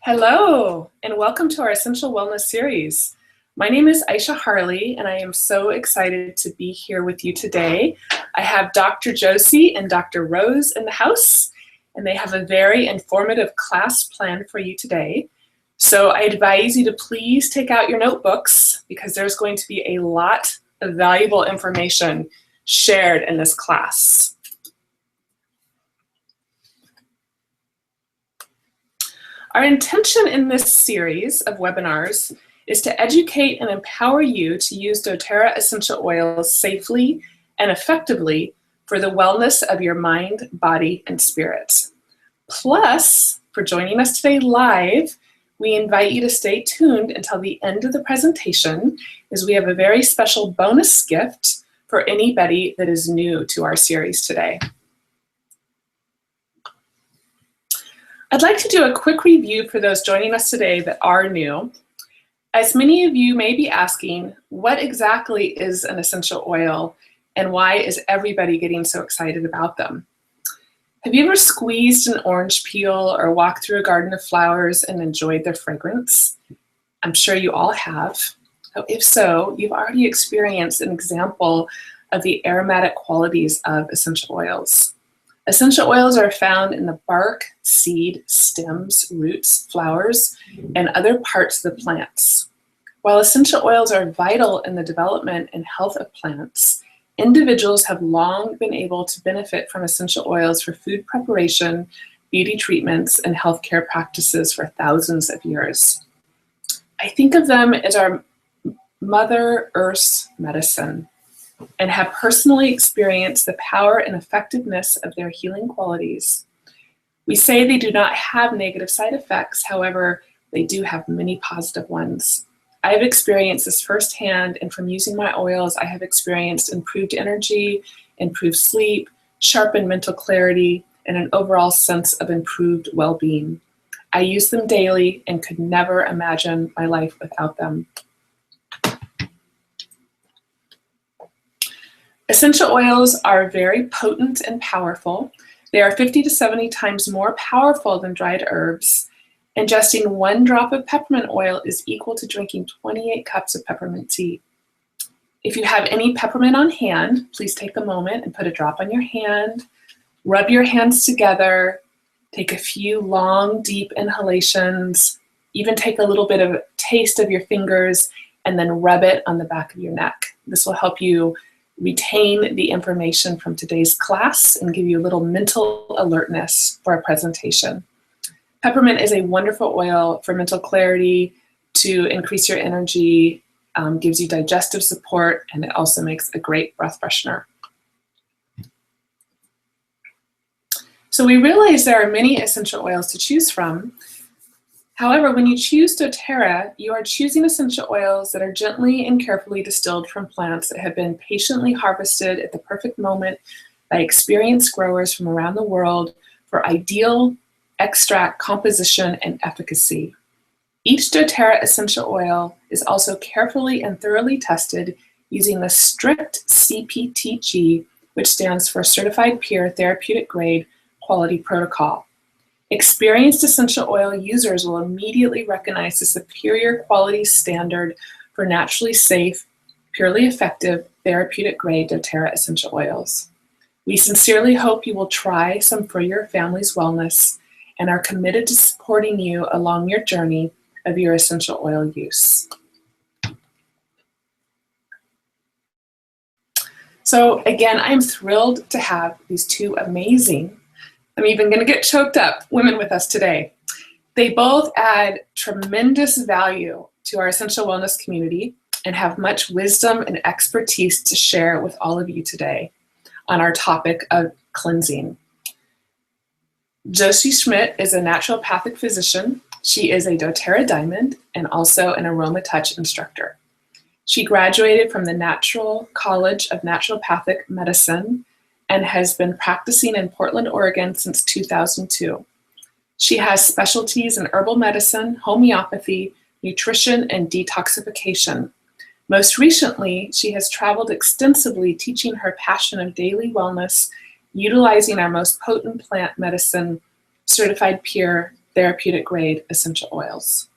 Hello, and welcome to our Essential Wellness series. My name is Aisha Harley, and I am so excited to be here with you today. I have Dr. Josie and Dr. Rose in the house, and they have a very informative class planned for you today. So I advise you to please take out your notebooks because there's going to be a lot of valuable information shared in this class. Our intention in this series of webinars is to educate and empower you to use doTERRA essential oils safely and effectively for the wellness of your mind, body, and spirit. Plus, for joining us today live, we invite you to stay tuned until the end of the presentation, as we have a very special bonus gift for anybody that is new to our series today. I'd like to do a quick review for those joining us today that are new. As many of you may be asking, what exactly is an essential oil and why is everybody getting so excited about them? Have you ever squeezed an orange peel or walked through a garden of flowers and enjoyed their fragrance? I'm sure you all have. If so, you've already experienced an example of the aromatic qualities of essential oils. Essential oils are found in the bark, seed, stems, roots, flowers, and other parts of the plants. While essential oils are vital in the development and health of plants, individuals have long been able to benefit from essential oils for food preparation, beauty treatments, and healthcare practices for thousands of years. I think of them as our Mother Earth's medicine, and have personally experienced the power and effectiveness of their healing qualities. We say they do not have negative side effects, however, they do have many positive ones. I have experienced this firsthand, and from using my oils, I have experienced improved energy, improved sleep, sharpened mental clarity, and an overall sense of improved well-being. I use them daily and could never imagine my life without them. Essential oils are very potent and powerful. They are 50 to 70 times more powerful than dried herbs. Ingesting 1 drop of peppermint oil is equal to drinking 28 cups of peppermint tea. If you have any peppermint on hand, please take a moment and put a drop on your hand. Rub your hands together. Take a few long, deep inhalations. Even take a little bit of a taste of your fingers and then rub it on the back of your neck. This will help you retain the information from today's class and give you a little mental alertness for our presentation. Peppermint is a wonderful oil for mental clarity, to increase your energy, gives you digestive support, and it also makes a great breath freshener. So we realize there are many essential oils to choose from. However, when you choose doTERRA, you are choosing essential oils that are gently and carefully distilled from plants that have been patiently harvested at the perfect moment by experienced growers from around the world for ideal extract composition and efficacy. Each doTERRA essential oil is also carefully and thoroughly tested using the strict CPTG, which stands for Certified Pure Therapeutic Grade Quality Protocol. Experienced essential oil users will immediately recognize the superior quality standard for naturally safe, purely effective, therapeutic grade doTERRA essential oils. We sincerely hope you will try some for your family's wellness and are committed to supporting you along your journey of your essential oil use. So again, I'm thrilled to have these two amazing, I'm even going to get choked up, women with us today. They both add tremendous value to our essential wellness community and have much wisdom and expertise to share with all of you today on our topic of cleansing. Josie Schmidt is a naturopathic physician. She is a doTERRA Diamond and also an AromaTouch instructor. She graduated from the Natural College of Naturopathic Medicine and has been practicing in Portland, Oregon since 2002. She has specialties in herbal medicine, homeopathy, nutrition, and detoxification. Most recently, she has traveled extensively teaching her passion of daily wellness, utilizing our most potent plant medicine, Certified Pure therapeutic grade essential oils.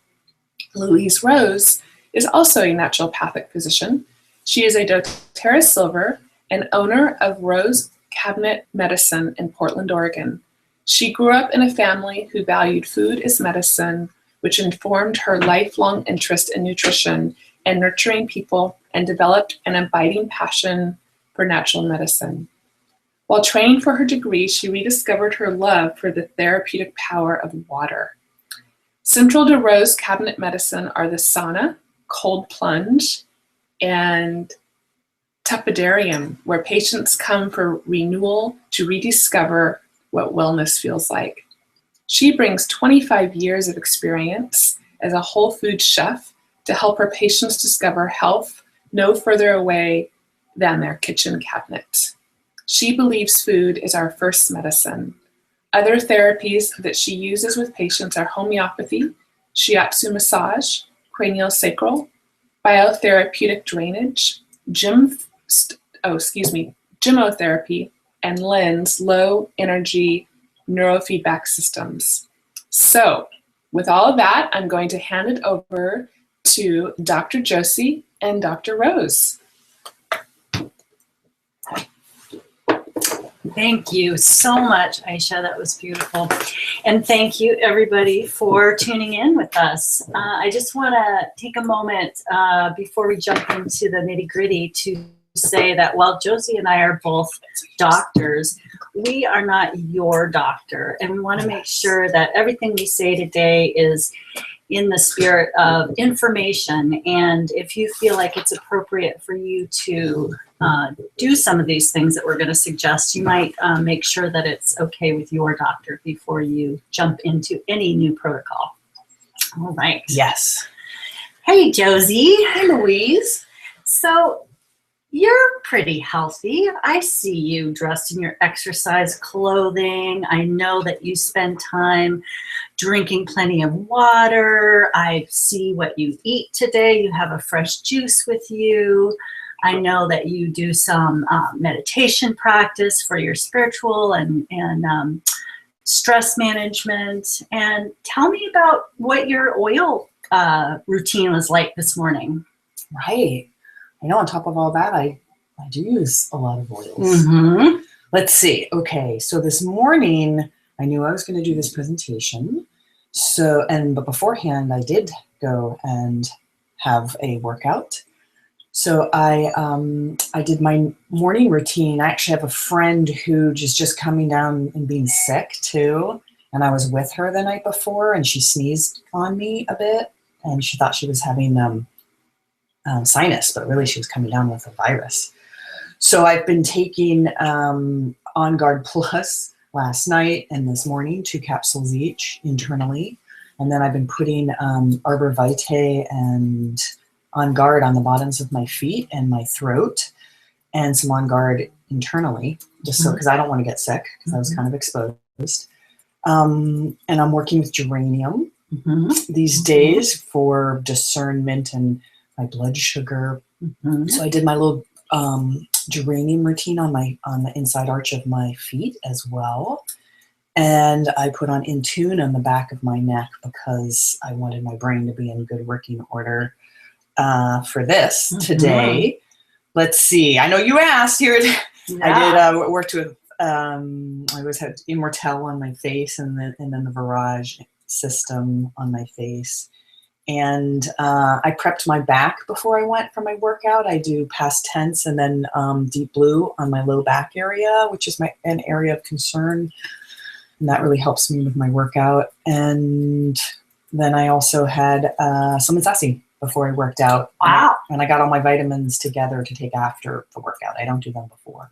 Louise Rose is also a naturopathic physician. She is a doTERRA Silver and owner of Rose Cabinet Medicine in Portland, Oregon. She grew up in a family who valued food as medicine, which informed her lifelong interest in nutrition and nurturing people, and developed an abiding passion for natural medicine. While training for her degree, she rediscovered her love for the therapeutic power of water. Central to Rose Cabinet Medicine are the sauna, cold plunge, and tepidarium, where patients come for renewal to rediscover what wellness feels like. She brings 25 years of experience as a whole food chef to help her patients discover health no further away than their kitchen cabinet. She believes food is our first medicine. Other therapies that she uses with patients are homeopathy, shiatsu massage, cranial sacral, biotherapeutic drainage, gymotherapy, and LENS, low energy neurofeedback systems. So with all of that, I'm going to hand it over to Dr. Josie and Dr. Rose. Thank you so much, Aisha. That was beautiful. And thank you, everybody, for tuning in with us. I just want to take a moment before we jump into the nitty-gritty to say that while Josie and I are both doctors, we are not your doctor. And we want to make sure that everything we say today is in the spirit of information. And if you feel like it's appropriate for you to do some of these things that we're going to suggest, you might make sure that it's okay with your doctor before you jump into any new protocol. All right. Yes. Hey, Josie. Hey, Louise. So you're pretty healthy. I see you dressed in your exercise clothing. I know that you spend time drinking plenty of water. I see what you eat today. You have a fresh juice with you. I know that you do some meditation practice for your spiritual and stress management. And tell me about what your oil routine was like this morning. Right. I know on top of all that, I do use a lot of oils. Mm-hmm. Let's see. Okay, so this morning, I knew I was going to do this presentation. But beforehand, I did go and have a workout. So I did my morning routine. I actually have a friend who is just coming down and being sick too. And I was with her the night before, and she sneezed on me a bit, and she thought she was having sinus, but really she was coming down with a virus. So I've been taking On Guard Plus last night and this morning, 2 capsules each internally. And then I've been putting Arbor Vitae and On Guard on the bottoms of my feet and my throat, and some On Guard internally, just so, because I don't want to get sick, because I was kind of exposed. And I'm working with geranium these days for discernment and my blood sugar. So I did my little geranium routine on the inside arch of my feet as well. And I put on Intune on the back of my neck because I wanted my brain to be in good working order for this today. Let's see. I know you asked here. I did worked with, I always had Immortelle on my face, and then the Virage system on my face. And I prepped my back before I went for my workout. I do past tense and then Deep Blue on my low back area, which is an area of concern. And that really helps me with my workout. And then I also had some Massassi before I worked out. Wow. And I got all my vitamins together to take after the workout. I don't do them before.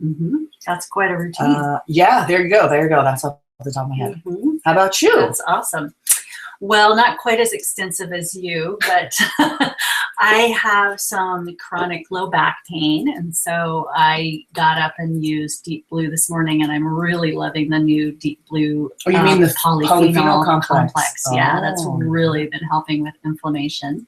That's quite a routine. Yeah, there you go. That's off the top of my head. How about you? That's awesome. Well, not quite as extensive as you, but I have some chronic low back pain, and so I got up and used Deep Blue this morning, and I'm really loving the new Deep Blue you mean the polyphenol complex? Yeah, that's really been helping with inflammation.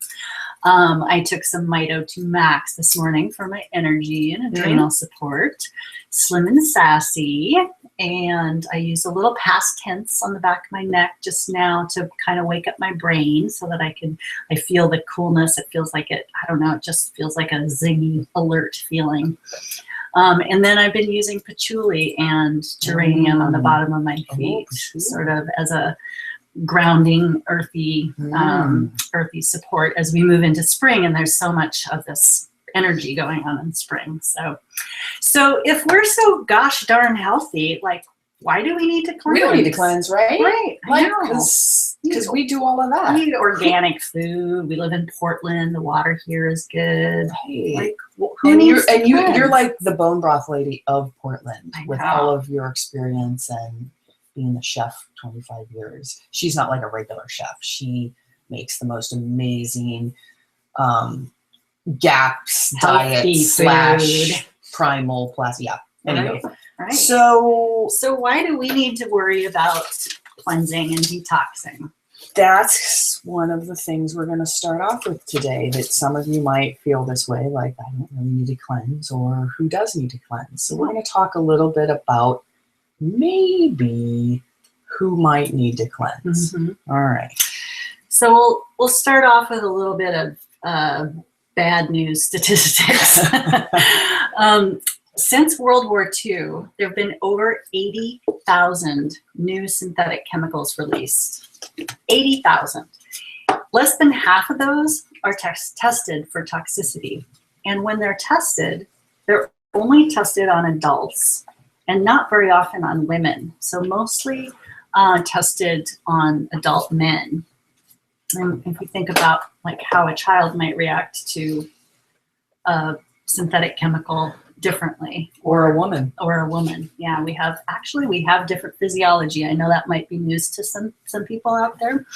I took some Mito2 Max this morning for my energy and adrenal support. Slim and sassy. And I use a little past tense on the back of my neck just now to kind of wake up my brain so that I feel the coolness. It feels like it just feels like a zingy alert feeling. And then I've been using patchouli and geranium on the bottom of my feet, sort of as a grounding, earthy support as we move into spring. And there's so much of this energy going on in spring. So if we're so gosh darn healthy, like, why do we need to cleanse? We don't need to cleanse, right? Right. Like, because we do all of that. We eat organic food. We live in Portland. The water here is good. Right. Like, who needs to cleanse? You're like the bone broth lady of Portland with know. all of your experience and being a chef 25 years. She's not like a regular chef. She makes the most amazing GAPS Healthy diet food. / primal plus. Yeah. Anyway. Right. So why do we need to worry about cleansing and detoxing? that's one of the things we're going to start off with today, that some of you might feel this way, like, I don't really need to cleanse, or who does need to cleanse. So we're going to talk a little bit about maybe who might need to cleanse. All right. So we'll start off with a little bit of bad news statistics. Since World War II, there have been over 80,000 new synthetic chemicals released. 80,000. Less than half of those are tested for toxicity. And when they're tested, they're only tested on adults and not very often on women. So mostly tested on adult men. And if we think about like how a child might react to a synthetic chemical differently, Or a woman. yeah, we have different physiology. I know that might be news to some people out there.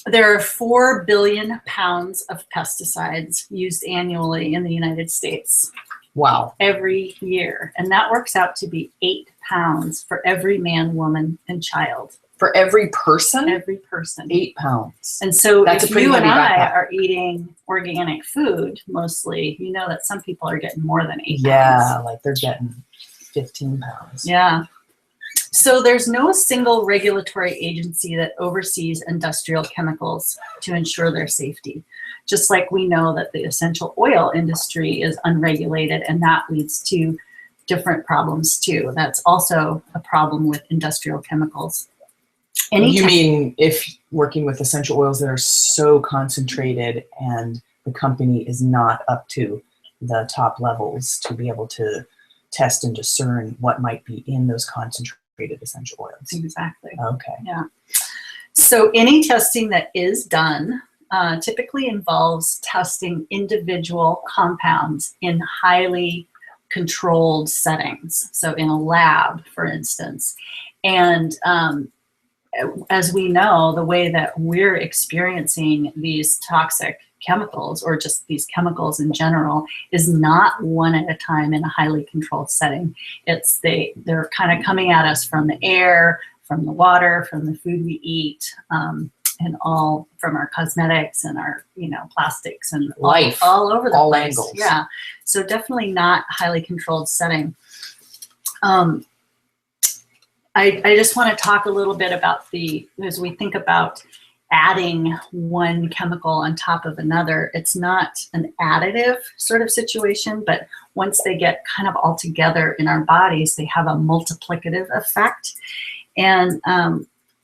There are 4 billion pounds of pesticides used annually in the United States. Wow. Every year, and that works out to be 8 pounds for every man, woman, and child. For every person? Every person. 8 pounds. And so That's if a pretty you and heavy I backpack. are eating organic food, mostly, you know that some people are getting more than 8 Yeah, pounds. like they're getting 15 pounds. Yeah. So there's no single regulatory agency that oversees industrial chemicals to ensure their safety. Just like we know that the essential oil industry is unregulated, and that leads to different problems too. That's also a problem with industrial chemicals. You mean if working with essential oils that are so concentrated and the company is not up to the top levels to be able to test and discern what might be in those concentrated essential oils? Exactly. Okay. Yeah. So any testing that is done typically involves testing individual compounds in highly controlled settings. So in a lab, for instance. And as we know, the way that we're experiencing these toxic chemicals, or just these chemicals in general, is not one at a time in a highly controlled setting. They're kind of coming at us from the air, from the water, from the food we eat, and all from our cosmetics and our, plastics and Life. all over the All place. angles. Yeah. So definitely not highly controlled setting. I just want to talk a little bit about as we think about adding one chemical on top of another, it's not an additive sort of situation, but once they get kind of all together in our bodies, they have a multiplicative effect. And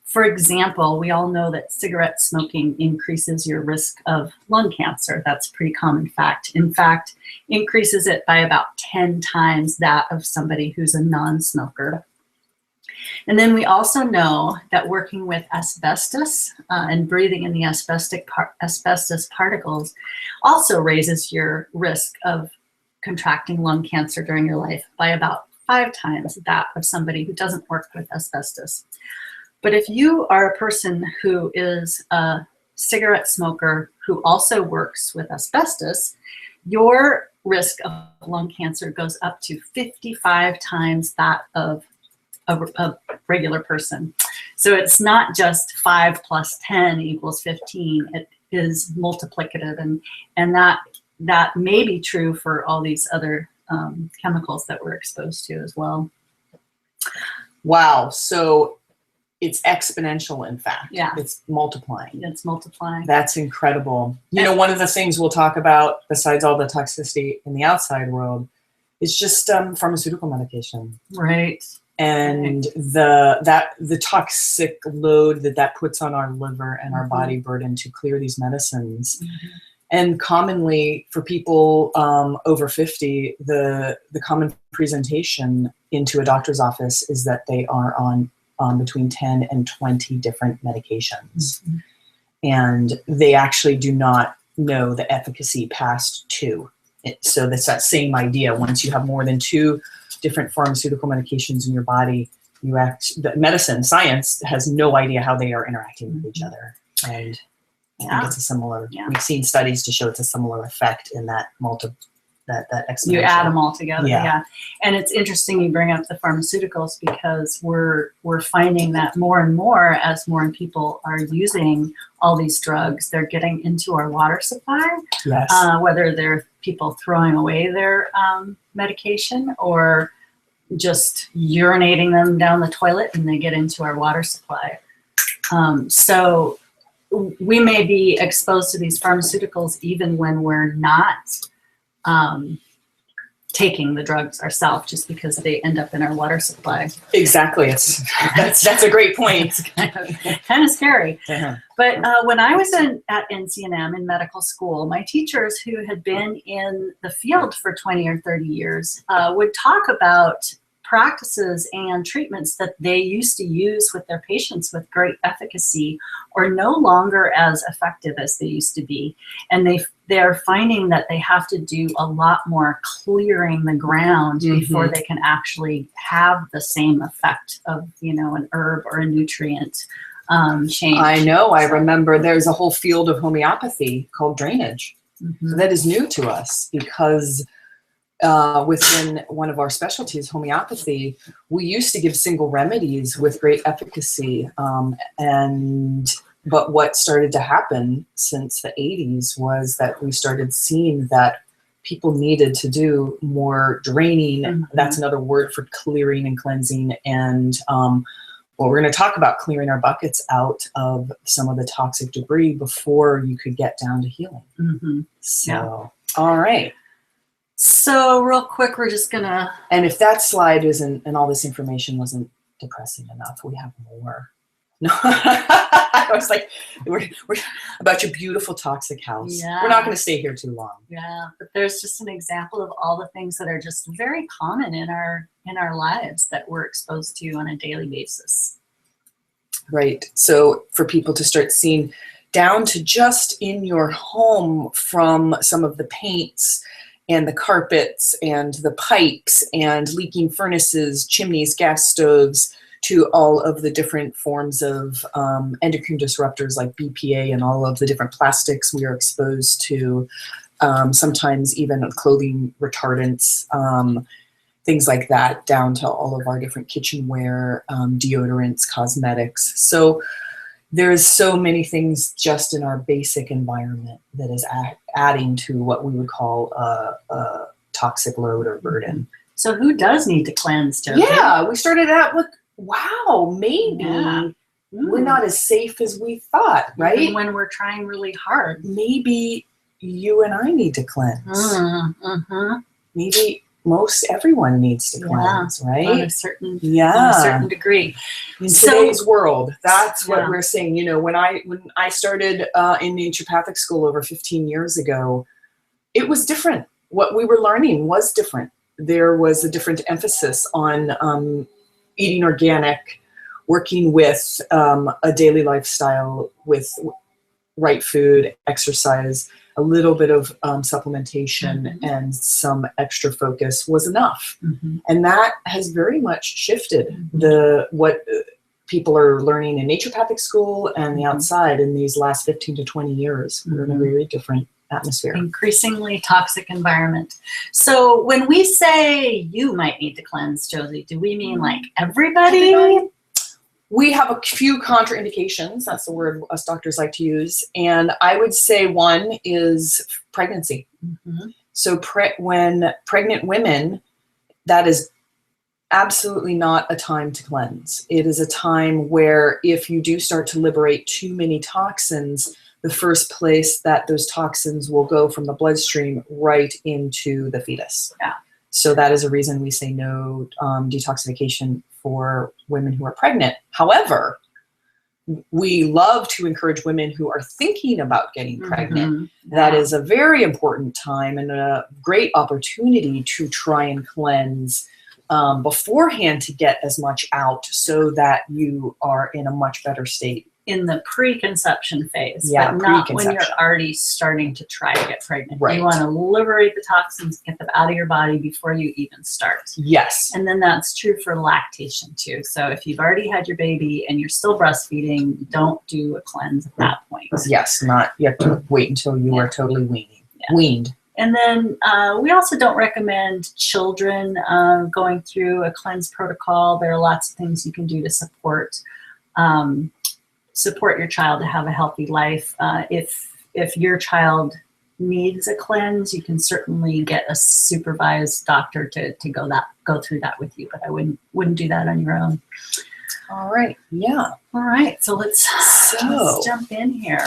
for example, we all know that cigarette smoking increases your risk of lung cancer. That's a pretty common fact. In fact, increases it by about 10 times that of somebody who's a non-smoker. And then we also know that working with asbestos and breathing in the asbestos particles also raises your risk of contracting lung cancer during your life by about 5 times that of somebody who doesn't work with asbestos. But if you are a person who is a cigarette smoker who also works with asbestos, your risk of lung cancer goes up to 55 times that of a regular person. So it's not just 5 plus 10 equals 15. is multiplicative, and that may be true for all these other chemicals that we're exposed to as well. Wow. So it's exponential, in fact. Yeah. It's multiplying. It's multiplying. That's incredible. You know, one of the things we'll talk about, besides all the toxicity in the outside world, is just pharmaceutical medication. Right. And the toxic load that puts on our liver and our body burden to clear these medicines. And commonly for people over 50, the common presentation into a doctor's office is that they are on between 10 and 20 different medications. And they actually do not know the efficacy past 2. So that's that same idea. Once you have more than 2 different pharmaceutical medications in your body, the medicine science has no idea how they are interacting with each other. And I think it's a similar, we've seen studies to show it's a similar effect in that that exponential. You add them all together, Yeah. And it's interesting you bring up the pharmaceuticals, because we're finding that more and more, as more people are using all these drugs, they're getting into our water supply. Yes. Whether they're people throwing away their medication or just urinating them down the toilet and they get into our water supply. So we may be exposed to these pharmaceuticals even when we're not taking the drugs ourselves, just because they end up in our water supply. Exactly. That's a great point. It's kind of scary. But when I was at NCNM in medical school, my teachers who had been in the field for 20 or 30 years would talk about practices and treatments that they used to use with their patients with great efficacy are no longer as effective as they used to be. And they're finding that they have to do a lot more clearing the ground before they can actually have the same effect of, an herb or a nutrient change. I know. I remember there's a whole field of homeopathy called drainage. So that is new to us, because within one of our specialties, homeopathy, we used to give single remedies with great efficacy. But what started to happen since the 80s was that we started seeing that people needed to do more draining. That's another word for clearing and cleansing. And we're going to talk about clearing our buckets out of some of the toxic debris before you could get down to healing. So, all right. So real quick, we're just gonna. And if that slide isn't, and all this information wasn't depressing enough, we have more. No, I was like, we're about your beautiful toxic house. Yeah. We're not going to stay here too long. Yeah, but there's just an example of all the things that are just very common in our lives that we're exposed to on a daily basis. Right. So for people to start seeing down to just in your home, from some of the paints and the carpets and the pipes and leaking furnaces, chimneys, gas stoves, to all of the different forms of endocrine disruptors like BPA and all of the different plastics we are exposed to, sometimes even clothing retardants, things like that, down to all of our different kitchenware, deodorants, cosmetics. So there's so many things just in our basic environment that is adding to what we would call a toxic load or burden. So who does need to cleanse, Josie? Yeah, we started out with, wow, maybe we're not as safe as we thought, right? Even when we're trying really hard. Maybe you and I need to cleanse. Maybe most everyone needs to cleanse, right? On a certain degree. In today's world, that's what we're saying. You know, when I started in naturopathic school over 15 years ago, it was different. What we were learning was different. There was a different emphasis on eating organic, working with a daily lifestyle with right food, exercise, a little bit of supplementation, and some extra focus was enough. And that has very much shifted what people are learning in naturopathic school and the outside in these last 15 to 20 years. We're in a very different atmosphere. Increasingly toxic environment. So when we say you might need to cleanse, Josie, do we mean like everybody? We have a few contraindications. That's the word us doctors like to use. And I would say one is pregnancy. Mm-hmm. So when pregnant women, that is absolutely not a time to cleanse. It is a time where if you do start to liberate too many toxins, the first place that those toxins will go from the bloodstream right into the fetus. Yeah. So that is a reason we say no detoxification for women who are pregnant. However, we love to encourage women who are thinking about getting pregnant. Mm-hmm. That is a very important time and a great opportunity to try and cleanse beforehand to get as much out so that you are in a much better state. In the preconception phase, Yeah, but not when preconception. you're already starting to try to get pregnant. Right. You want to liberate the toxins, get them out of your body before you even start. Yes. And then that's true for lactation too. So if you've already had your baby and you're still breastfeeding, don't do a cleanse at that point. Yes, not, you have to wait until you are totally weaned. And then we also don't recommend children going through a cleanse protocol. There are lots of things you can do to support your child to have a healthy life. If your child needs a cleanse, you can certainly get a supervised doctor to go through that with you. But I wouldn't do that on your own. All right. Yeah. All right. So let's jump in here.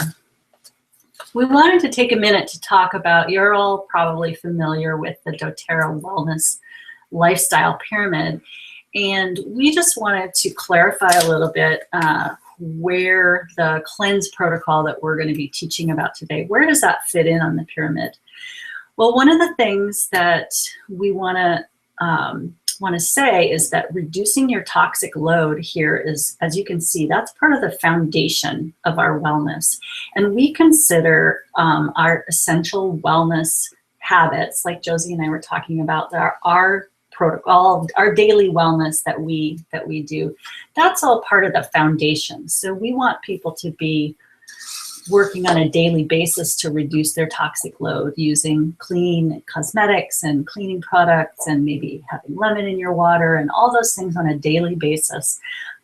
We wanted to take a minute to talk about, you're all probably familiar with the doTERRA Wellness Lifestyle Pyramid. And we just wanted to clarify a little bit where the cleanse protocol that we're going to be teaching about today, where does that fit in on the pyramid? Well, one of the things that we want to say is that reducing your toxic load here is, as you can see, that's part of the foundation of our wellness. And we consider our essential wellness habits, like Josie and I were talking about, our protocol, our daily wellness that we do, that's all part of the foundation. So we want people to be working on a daily basis to reduce their toxic load using clean cosmetics and cleaning products and maybe having lemon in your water and all those things on a daily basis.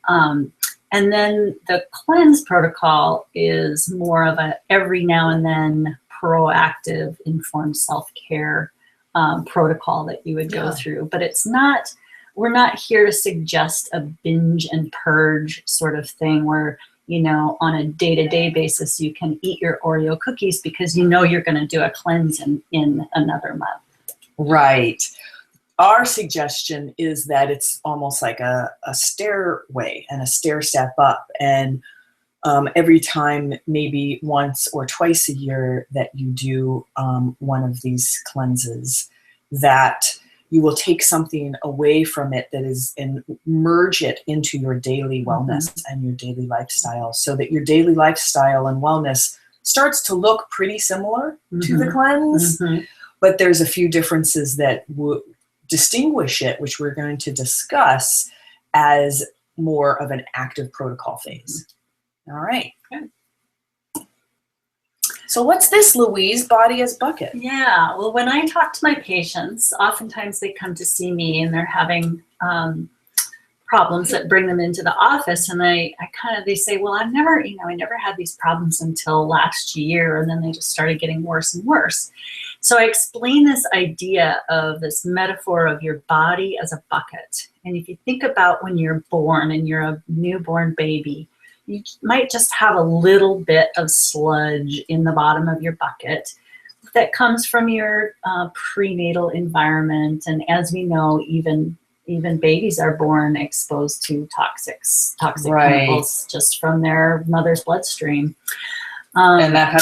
And then the cleanse protocol is more of a every now and then proactive, informed self-care protocol that you would go through. But we're not here to suggest a binge and purge sort of thing where, on a day-to-day basis, you can eat your Oreo cookies because you're going to do a cleanse in another month. Right. Our suggestion is that it's almost like a stairway and a stair step up. And every time, maybe once or twice a year that you do one of these cleanses, that you will take something away from it that is and merge it into your daily wellness and your daily lifestyle, so that your daily lifestyle and wellness starts to look pretty similar to the cleanse, but there's a few differences that would distinguish it, which we're going to discuss as more of an active protocol phase. All right. Okay. So what's this, Louise? Body as bucket. Yeah. Well, when I talk to my patients, oftentimes they come to see me and they're having problems that bring them into the office. And they say, well, I never had these problems until last year. And then they just started getting worse and worse. So I explain this idea of this metaphor of your body as a bucket. And if you think about when you're born and you're a newborn baby, you might just have a little bit of sludge in the bottom of your bucket that comes from your prenatal environment. And as we know, even babies are born exposed to toxic chemicals just from their mother's bloodstream. And that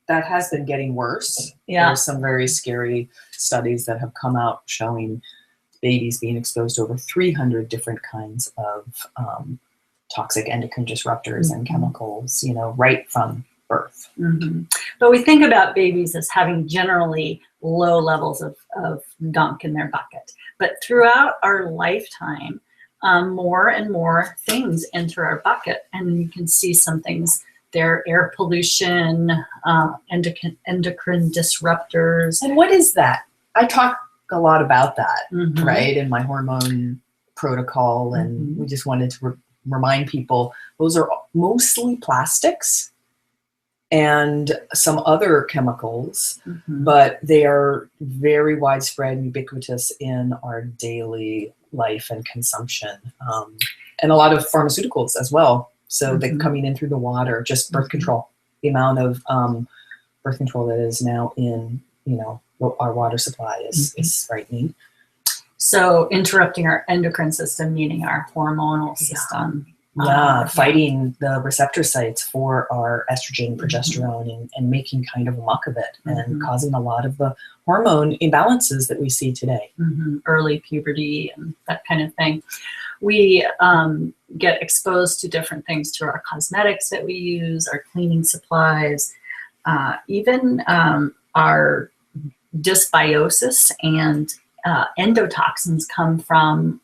has been getting worse. Yeah. There's some very scary studies that have come out showing babies being exposed to over 300 different kinds of toxic endocrine disruptors and chemicals, right from birth. But we think about babies as having generally low levels of gunk in their bucket. But throughout our lifetime, more and more things enter our bucket. And you can see some things there: air pollution, endocrine disruptors. And what is that? I talk a lot about that, right, in my hormone protocol, and we just wanted to remind people those are mostly plastics and some other chemicals, but they are very widespread and ubiquitous in our daily life and consumption, and a lot of pharmaceuticals as well. So they're coming in through the water, just birth control. The amount of birth control that is now in, our water supply is frightening. So interrupting our endocrine system, meaning our hormonal system. Fighting the receptor sites for our estrogen, progesterone, and making kind of a muck of it, and causing a lot of the hormone imbalances that we see today. Early puberty and that kind of thing. We get exposed to different things through our cosmetics that we use, our cleaning supplies, even our dysbiosis and endotoxins come from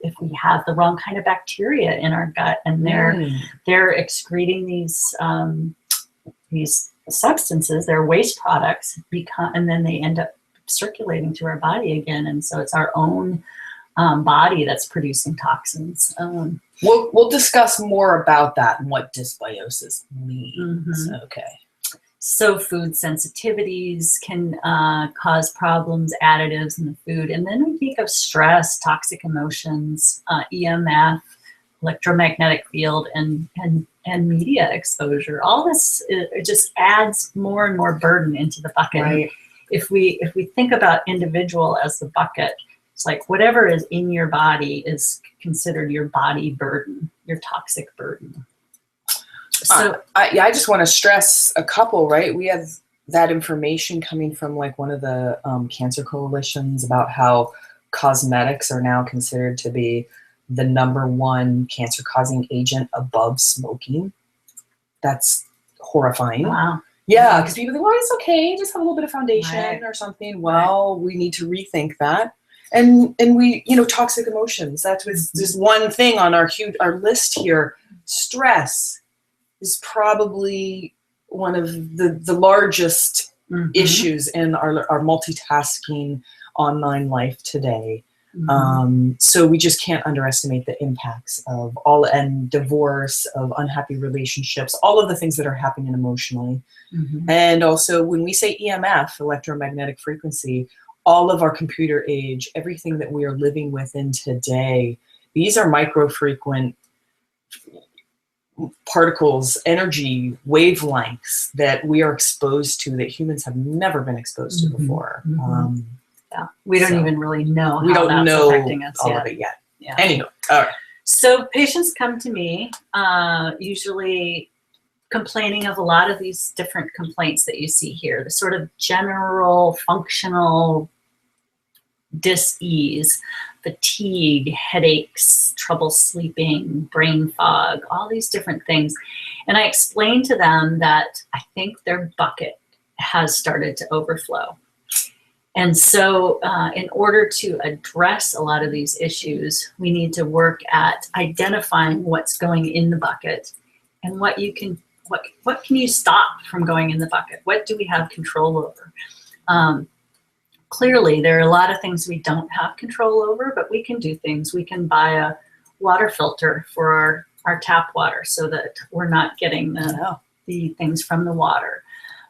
if we have the wrong kind of bacteria in our gut, and they're excreting these substances, their waste products, and then they end up circulating through our body again, and so it's our own body that's producing toxins. We'll discuss more about that and what dysbiosis means. Okay. So food sensitivities can cause problems, additives in the food. And then we think of stress, toxic emotions, EMF, electromagnetic field, and media exposure. All this it just adds more and more burden into the bucket. Right. If we think about individual as the bucket, it's like whatever is in your body is considered your body burden, your toxic burden. So I just want to stress a couple, right? We have that information coming from like one of the cancer coalitions about how cosmetics are now considered to be the #1 cancer causing agent above smoking. That's horrifying. wow. Yeah, because people think, well, it's okay, just have a little bit of foundation Right. or something. Well, we need to rethink that. And we, toxic emotions. That was just one thing on our list here. Stress is probably one of the largest issues in our multitasking online life today. So we just can't underestimate the impacts of and divorce, of unhappy relationships, all of the things that are happening emotionally. And also when we say EMF, electromagnetic frequency, all of our computer age, everything that we are living within today, these are microfrequent particles, energy, wavelengths that we are exposed to that humans have never been exposed to before. We don't even really know We how don't that's know affecting us all yet. of it yet. Yeah. Anyway, all right. So patients come to me usually complaining of a lot of these different complaints that you see here, the sort of general functional dis-ease, fatigue, headaches, trouble sleeping, brain fog, all these different things. And I explained to them that I think their bucket has started to overflow. And so in order to address a lot of these issues, we need to work at identifying what's going in the bucket and what can you stop from going in the bucket? What do we have control over? Clearly, there are a lot of things we don't have control over, but we can do things. We can buy a water filter for our tap water so that we're not getting the things from the water.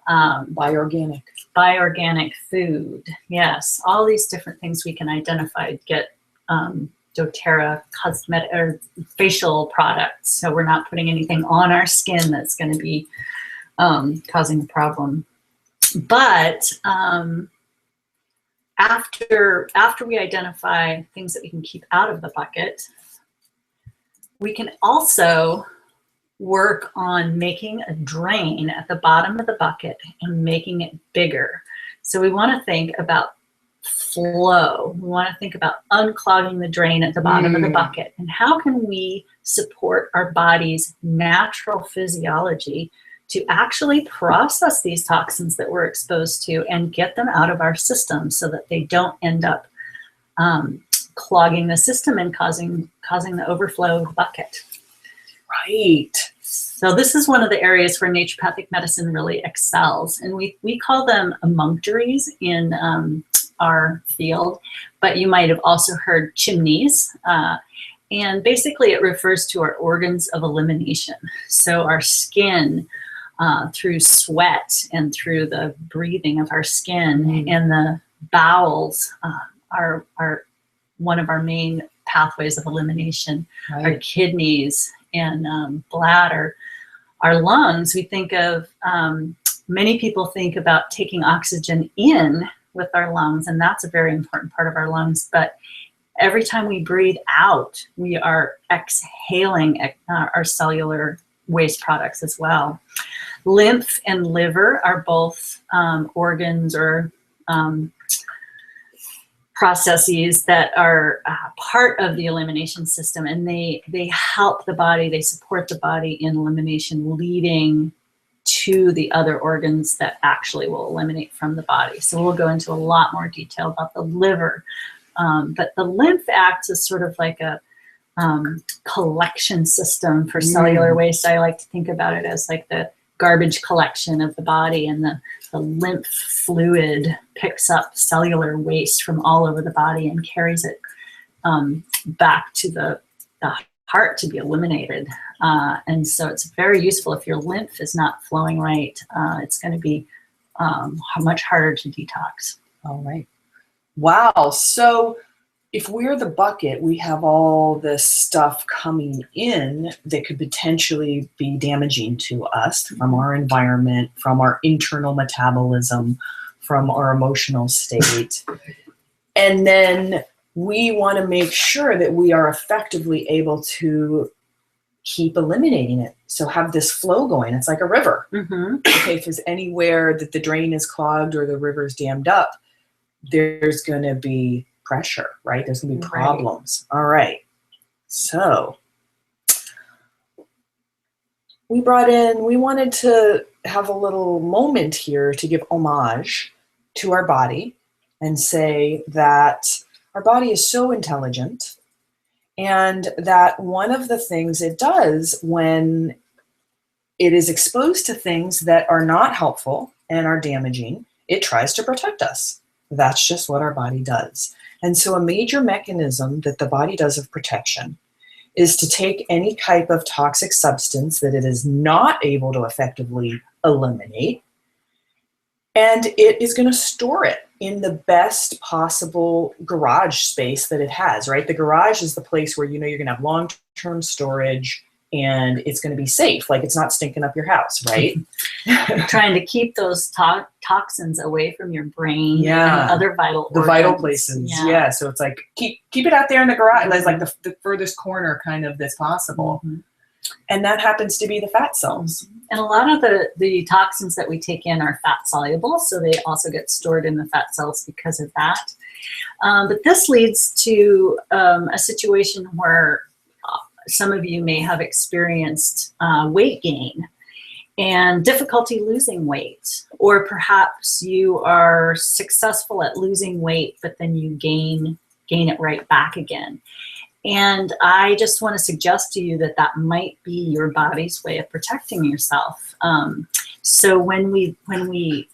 Buy organic food. Yes, all these different things we can identify. Get doTERRA cosmetic or facial products, so we're not putting anything on our skin that's going to be causing a problem. But after we identify things that we can keep out of the bucket, we can also work on making a drain at the bottom of the bucket and making it bigger. So we want to think about flow. We want to think about unclogging the drain at the bottom of the bucket. And how can we support our body's natural physiology to actually process these toxins that we're exposed to and get them out of our system so that they don't end up clogging the system and causing the overflow of the bucket. Right. So this is one of the areas where naturopathic medicine really excels. And we call them emunctories in our field, but you might have also heard chimneys. And basically it refers to our organs of elimination. So our skin, through sweat and through the breathing of our skin, and the bowels are one of our main pathways of elimination. Right. Our kidneys and bladder, our lungs. We think of, many people think about taking oxygen in with our lungs, and that's a very important part of our lungs. But every time we breathe out, we are exhaling our cellular waste products as well. Lymph and liver are both organs or processes that are part of the elimination system, and they help the body, they support the body in elimination, leading to the other organs that actually will eliminate from the body. So we'll go into a lot more detail about the liver. But the lymph acts as sort of like a collection system for cellular waste. I like to think about it as like the garbage collection of the body, and the lymph fluid picks up cellular waste from all over the body and carries it back to the heart to be eliminated. And so it's very useful. If your lymph is not flowing right, it's going to be much harder to detox. All right. Wow. So if we're the bucket, we have all this stuff coming in that could potentially be damaging to us from our environment, from our internal metabolism, from our emotional state. And then we want to make sure that we are effectively able to keep eliminating it. So have this flow going. It's like a river. Okay, if there's anywhere that the drain is clogged or the river's dammed up, there's going to be pressure, right? There's going to be problems. All right. So we wanted to have a little moment here to give homage to our body and say that our body is so intelligent, and that one of the things it does when it is exposed to things that are not helpful and are damaging, it tries to protect us. That's just what our body does. And so a major mechanism that the body does of protection is to take any type of toxic substance that it is not able to effectively eliminate, and it is going to store it in the best possible garage space that it has, right? The garage is the place where you know you're going to have long-term storage and it's going to be safe, like it's not stinking up your house, right? Trying to keep those toxins away from your brain and other vital organs. The vital places, yeah. So it's like, keep it out there in the garage. It's like the furthest corner kind of that's possible. And that happens to be the fat cells. And a lot of the toxins that we take in are fat soluble, so they also get stored in the fat cells because of that. But this leads to a situation where some of you may have experienced weight gain and difficulty losing weight, or perhaps you are successful at losing weight, but then you gain it right back again. And I just want to suggest to you that that might be your body's way of protecting yourself. So when we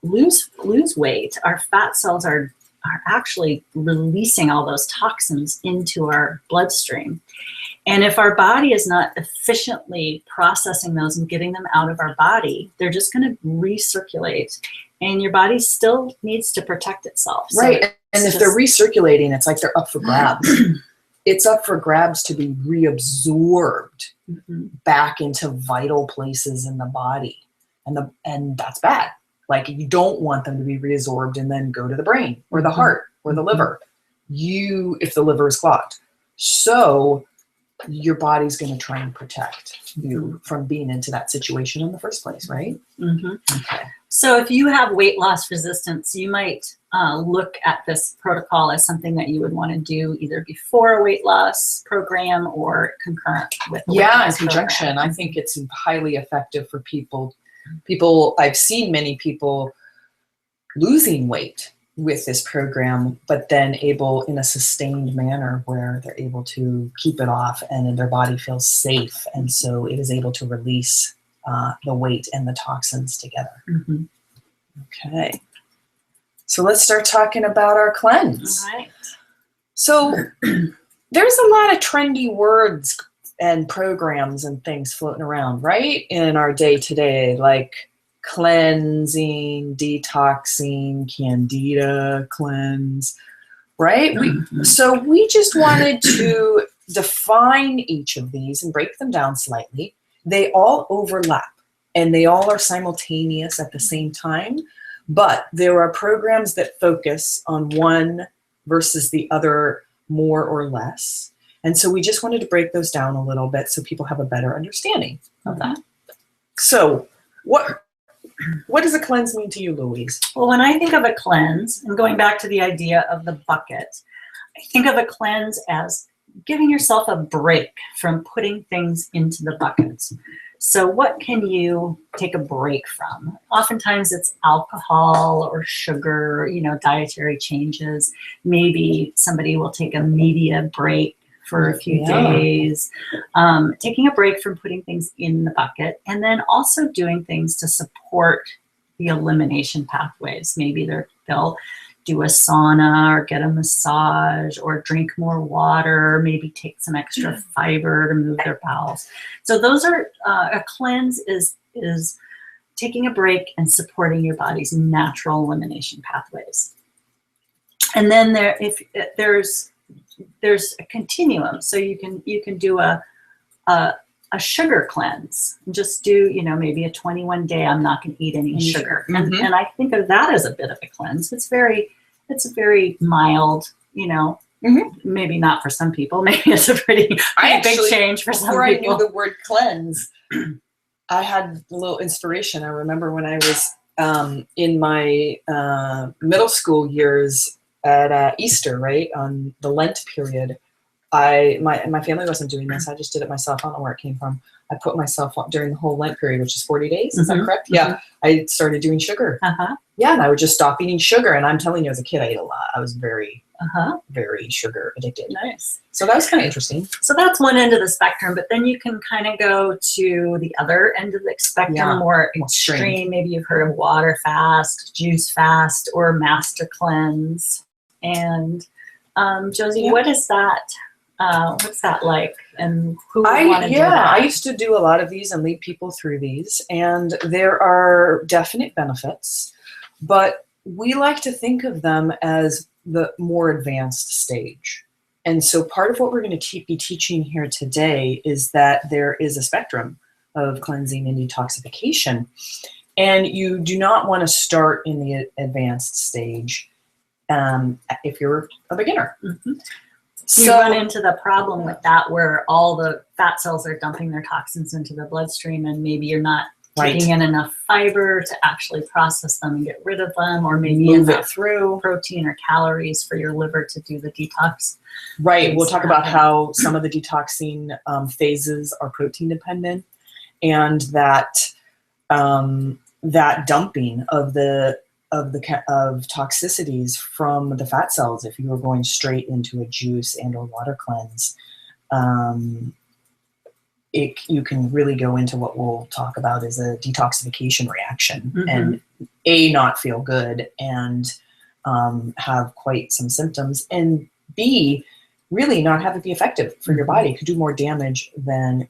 lose weight, our fat cells are actually releasing all those toxins into our bloodstream. And if our body is not efficiently processing those and getting them out of our body, they're just going to recirculate. And your body still needs to protect itself. Right. So and if they're recirculating, it's like they're up for grabs. It's up for grabs to be reabsorbed back into vital places in the body. And that's bad. Like, you don't want them to be reabsorbed and then go to the brain or the heart or the liver. If the liver is clogged. So your body's going to try and protect you from being into that situation in the first place, right? Okay. So if you have weight loss resistance, you might look at this protocol as something that you would want to do either before a weight loss program or concurrent with a weight loss in conjunction. program. I think it's highly effective for people. I've seen many people losing weight with this program, but then able in a sustained manner where they're able to keep it off and their body feels safe. And so it is able to release the weight and the toxins together. Okay. So let's start talking about our cleanse. All right. So there's a lot of trendy words and programs and things floating around, right? In our day-to-day, like cleansing, detoxing, candida cleanse, right? So we just wanted to define each of these and break them down slightly. They all overlap and they all are simultaneous at the same time, but there are programs that focus on one versus the other more or less. And so we just wanted to break those down a little bit so people have a better understanding of that. So what does a cleanse mean to you, Louise? Well, when I think of a cleanse, and going back to the idea of the bucket, I think of a cleanse as giving yourself a break from putting things into the buckets. So what can you take a break from? Oftentimes it's alcohol or sugar, you know, dietary changes. Maybe somebody will take a media break for a few days, taking a break from putting things in the bucket, and then also doing things to support the elimination pathways. Maybe they'll do a sauna or get a massage or drink more water, maybe take some extra fiber to move their bowels. So those are, a cleanse is taking a break and supporting your body's natural elimination pathways. And then there's a continuum. So you can do a sugar cleanse. Just do, you know, maybe a 21-day, I'm not going to eat any sugar. And I think of that as a bit of a cleanse. It's a very mild, you know, maybe not for some people. Maybe it's a pretty big change for some people. Before I knew the word cleanse, I had a little inspiration. I remember when I was in my middle school years at Easter, right, on the Lent period, my family wasn't doing this. I just did it myself. I don't know where it came from. I put myself up during the whole Lent period, which is 40 days. Is that correct? Yeah. I started doing sugar. Yeah, and I would just stop eating sugar. And I'm telling you, as a kid, I ate a lot. I was very, very sugar addicted. Nice. So that was kind of interesting. So that's one end of the spectrum, but then you can kind of go to the other end of the spectrum, more extreme. Maybe you've heard of water fast, juice fast, or master cleanse. And Josie, what is that? What's that like? And who would want to do that? I used to do a lot of these and lead people through these, and there are definite benefits, but we like to think of them as the more advanced stage. And so part of what we're going to be teaching here today is that there is a spectrum of cleansing and detoxification, and you do not want to start in the advanced stage if you're a beginner. You run into the problem with that where all the fat cells are dumping their toxins into the bloodstream, and maybe you're not taking in enough fiber to actually process them and get rid of them, or maybe move it through protein or calories for your liver to do the detox. Right. We'll talk about how some of the detoxing phases are protein dependent, and that that dumping of toxicities from the fat cells, if you were going straight into a juice and or water cleanse, you can really go into what we'll talk about as a detoxification reaction, and not feel good and have quite some symptoms, and B, really not have it be effective for your body. It could do more damage than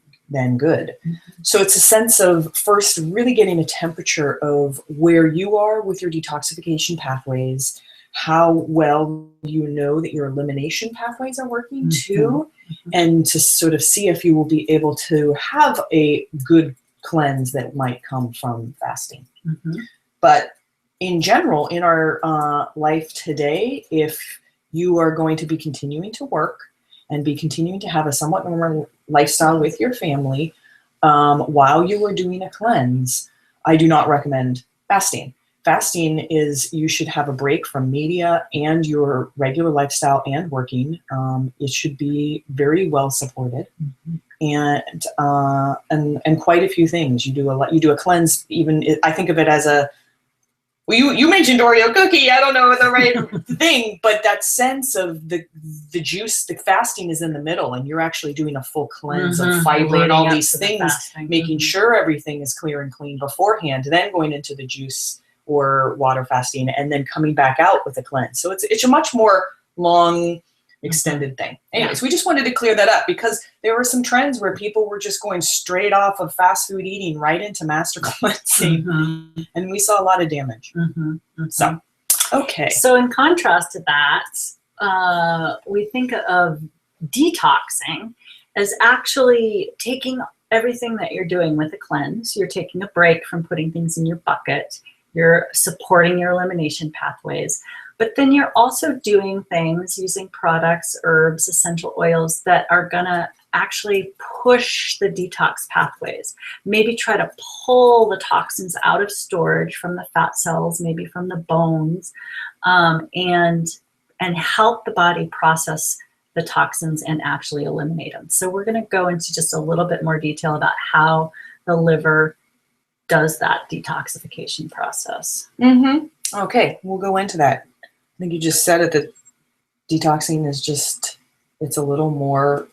good. So it's a sense of first really getting a temperature of where you are with your detoxification pathways, how well you know that your elimination pathways are working too, and to sort of see if you will be able to have a good cleanse that might come from fasting. But in general, in our life today, if you are going to be continuing to work and be continuing to have a somewhat normal lifestyle with your family while you are doing a cleanse, I do not recommend fasting. Fasting is, you should have a break from media and your regular lifestyle and working. It should be very well supported, and quite a few things. You do a cleanse. Even I think of it as a. Well, you mentioned Oreo cookie. I don't know the right thing, but that sense of the juice, the fasting is in the middle, and you're actually doing a full cleanse of fiber and all these things, making sure everything is clear and clean beforehand, then going into the juice or water fasting, and then coming back out with a cleanse. So it's a much more long, extended thing. Anyways, we just wanted to clear that up because there were some trends where people were just going straight off of fast food eating right into master cleansing, and we saw a lot of damage. So, okay. So in contrast to that, we think of detoxing as actually taking everything that you're doing with a cleanse. You're taking a break from putting things in your bucket. You're supporting your elimination pathways. But then you're also doing things using products, herbs, essential oils that are going to actually push the detox pathways. Maybe try to pull the toxins out of storage from the fat cells, maybe from the bones, and help the body process the toxins and actually eliminate them. So we're going to go into just a little bit more detail about how the liver does that detoxification process. Okay, we'll go into that. I think you just said it, that detoxing is just, it's a little more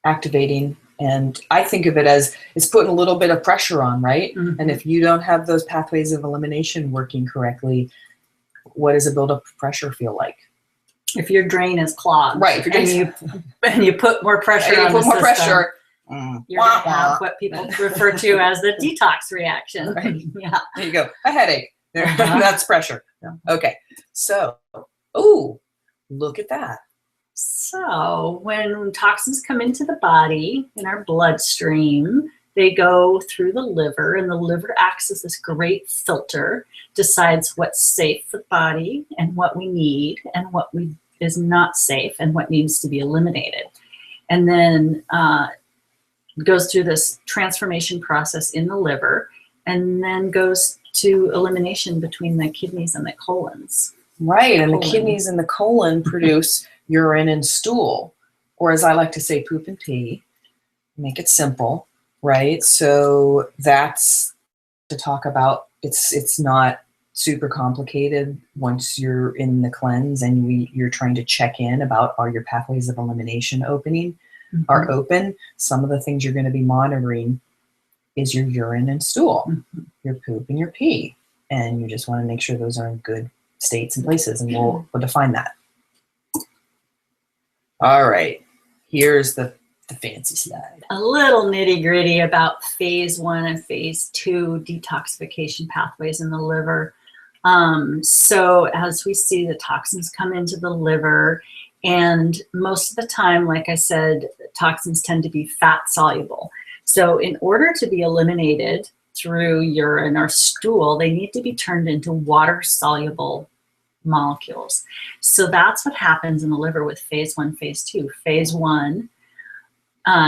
activating. And I think of it as it's putting a little bit of pressure on, right? And if you don't have those pathways of elimination working correctly, what does a buildup of pressure feel like? If your drain is clogged, right? And you put more pressure on the system, pressure. You're going to have what people refer to as the detox reaction. Right. Yeah. There you go. A headache. That's pressure. Okay. So, look at that. So when toxins come into the body, in our bloodstream, they go through the liver, and the liver acts as this great filter, decides what's safe for the body and what we need and what is not safe and what needs to be eliminated. And then goes through this transformation process in the liver, and then goes to elimination between the kidneys and the colons. Right, and the kidneys and the colon produce urine and stool, or as I like to say, poop and pee. Make it simple, right? So that's to talk about. It's not super complicated once you're in the cleanse and you're trying to check in about are your pathways of elimination are open. Some of the things you're going to be monitoring is your urine and stool, your poop and your pee. And you just want to make sure those are in good states and places, and we'll define that. All right, here's the fancy slide. A little nitty gritty about phase 1 and phase 2 detoxification pathways in the liver. So as we see, the toxins come into the liver, and most of the time, like I said, toxins tend to be fat soluble. So in order to be eliminated through urine or stool, they need to be turned into water soluble molecules. So that's what happens in the liver with phase 1, phase 2. Phase 1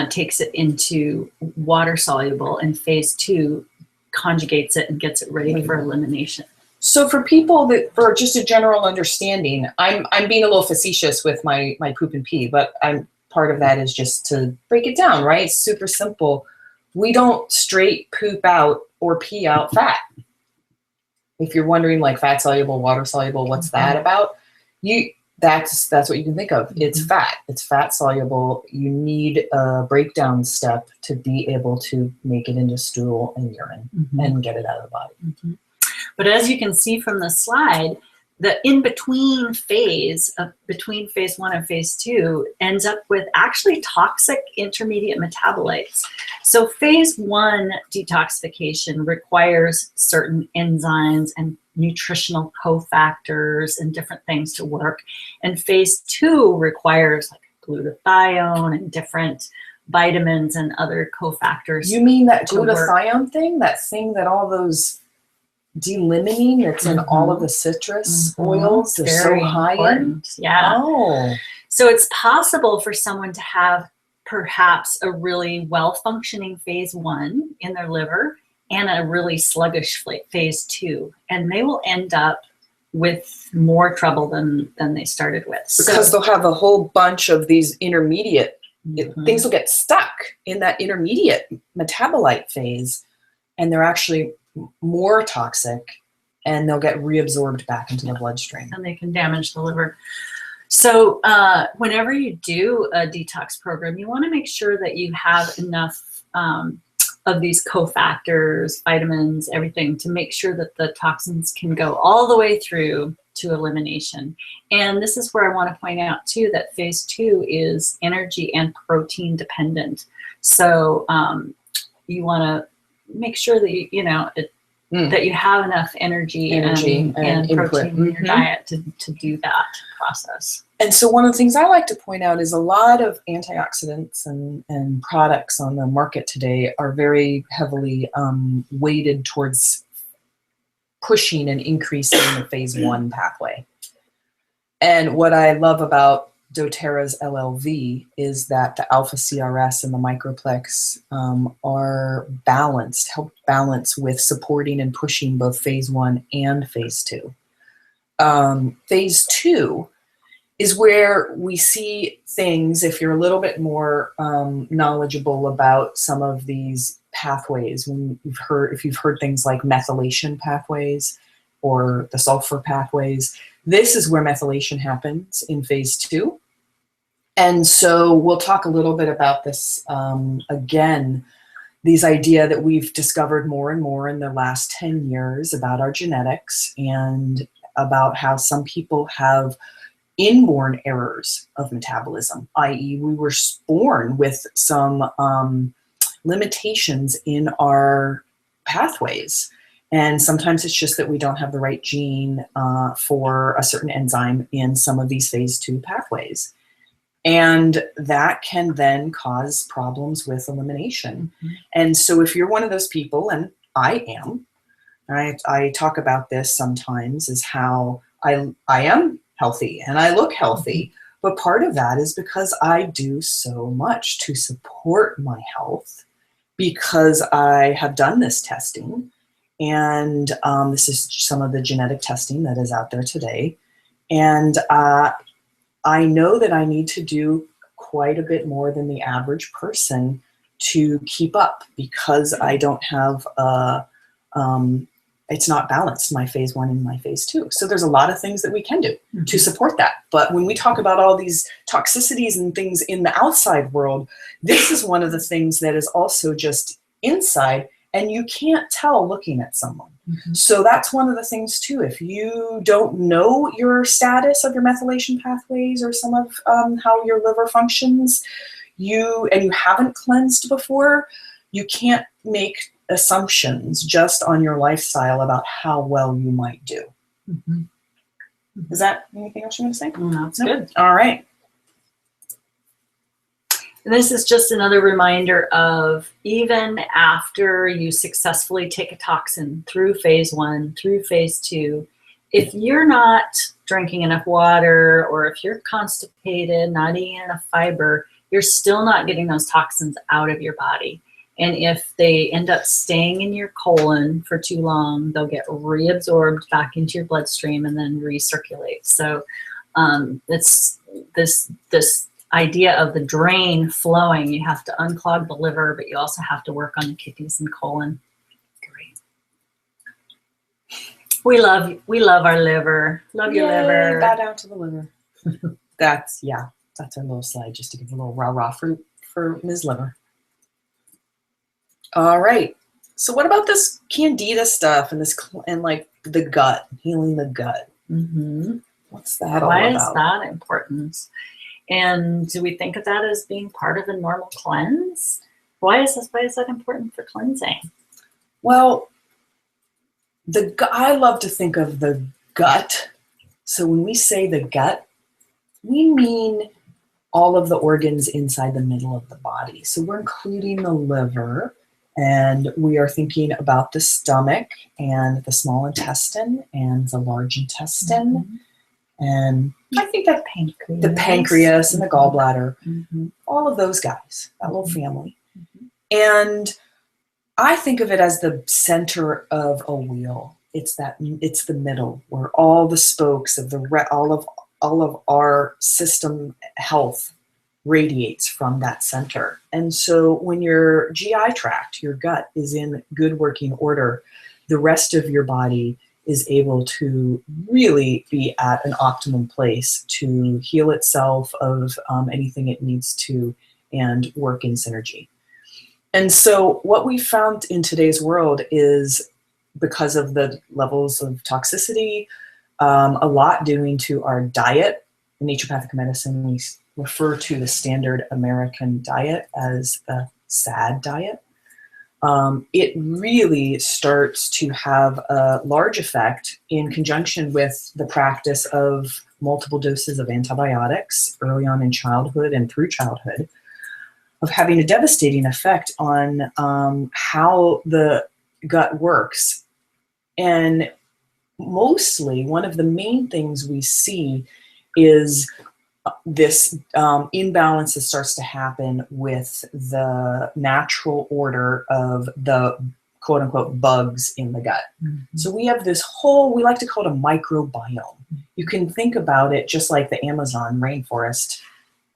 takes it into water soluble, and phase 2 conjugates it and gets it ready for elimination. So for people for just a general understanding, I'm being a little facetious with my poop and pee, but part of that is just to break it down, right? It's super simple. We don't straight poop out or pee out fat. If you're wondering, like, fat soluble, water soluble, what's that about? That's what you can think of. It's fat. It's fat soluble. You need a breakdown step to be able to make it into stool and urine and get it out of the body. But as you can see from the slide, the in-between phase between phase 1 and phase 2 ends up with actually toxic intermediate metabolites. So phase 1 detoxification requires certain enzymes and nutritional cofactors and different things to work. And phase 2 requires like glutathione and different vitamins and other cofactors. You mean that glutathione thing? That thing that all those D-limonene that's in all of the citrus oils is so high in? Yeah. Oh. So it's possible for someone to have perhaps a really well-functioning phase 1 in their liver and a really sluggish phase 2. And they will end up with more trouble than they started with. Because they'll have a whole bunch of these intermediate, things will get stuck in that intermediate metabolite phase, and they're actually more toxic, and they'll get reabsorbed back into the bloodstream. And they can damage the liver. So whenever you do a detox program, you want to make sure that you have enough of these cofactors, vitamins, everything to make sure that the toxins can go all the way through to elimination. And this is where I want to point out too that phase 2 is energy and protein dependent. So you want to make sure that that you have enough energy and protein in your diet to do that process. And so one of the things I like to point out is a lot of antioxidants and products on the market today are very heavily weighted towards pushing and increasing the phase 1 pathway. And what I love about doTERRA's LLV is that the alpha CRS and the microplex are balanced, help balance with supporting and pushing both phase 1 and phase 2. Phase 2 is where we see things, if you're a little bit more knowledgeable about some of these pathways, if you've heard things like methylation pathways or the sulfur pathways, this is where methylation happens in phase 2. And so we'll talk a little bit about this again, these idea that we've discovered more and more in the last 10 years about our genetics and about how some people have inborn errors of metabolism, i.e. we were born with some limitations in our pathways. And sometimes it's just that we don't have the right gene for a certain enzyme in some of these phase 2 pathways. And that can then cause problems with elimination. Mm-hmm. And so if you're one of those people, and I am, I talk about this sometimes, is how I am healthy and I look healthy. Mm-hmm. But part of that is because I do so much to support my health, because I have done this testing. And this is some of the genetic testing that is out there today. And I know that I need to do quite a bit more than the average person to keep up, because I don't have it's not balanced, my phase 1 and my phase 2. So there's a lot of things that we can do to support that. But when we talk about all these toxicities and things in the outside world, this is one of the things that is also just inside, and you can't tell looking at someone. Mm-hmm. So that's one of the things too. If you don't know your status of your methylation pathways or some of how your liver functions, and you haven't cleansed before, you can't make assumptions just on your lifestyle about how well you might do. Mm-hmm. Is that anything else you want to say? That's good. All right. And this is just another reminder of, even after you successfully take a toxin through phase 1, through phase 2, if you're not drinking enough water, or if you're constipated, not eating enough fiber, you're still not getting those toxins out of your body. And if they end up staying in your colon for too long, they'll get reabsorbed back into your bloodstream and then recirculate. So it's this idea of the drain flowing. You have to unclog the liver, but you also have to work on the kidneys and colon. Great. We love our liver. Love your liver. Bow down to the liver. That's our little slide, just to give a little rah-rah for Ms. Liver. All right. So what about this candida stuff and like the gut, healing the gut? Mm-hmm. What's that all about? Why is that important? And do we think of that as being part of a normal cleanse? Why is that important for cleansing? Well, I love to think of the gut. So when we say the gut, we mean all of the organs inside the middle of the body. So we're including the liver, and we are thinking about the stomach and the small intestine and the large intestine. Mm-hmm. And I think that the pancreas and the gallbladder, mm-hmm. all of those guys, that little family. Mm-hmm. And I think of it as the center of a wheel. It's the middle where all the spokes of all of our system health radiates from that center. And so when your GI tract, your gut, is in good working order, the rest of your body is able to really be at an optimum place to heal itself of anything it needs to and work in synergy. And so what we found in today's world is, because of the levels of toxicity, a lot doing to our diet. In naturopathic medicine, we refer to the standard American diet as the SAD diet. It really starts to have a large effect in conjunction with the practice of multiple doses of antibiotics early on in childhood and through childhood, of having a devastating effect on how the gut works. And mostly, one of the main things we see is this imbalance that starts to happen with the natural order of the quote unquote bugs in the gut. Mm-hmm. So we have this whole, we like to call it a microbiome. You can think about it just like the Amazon rainforest,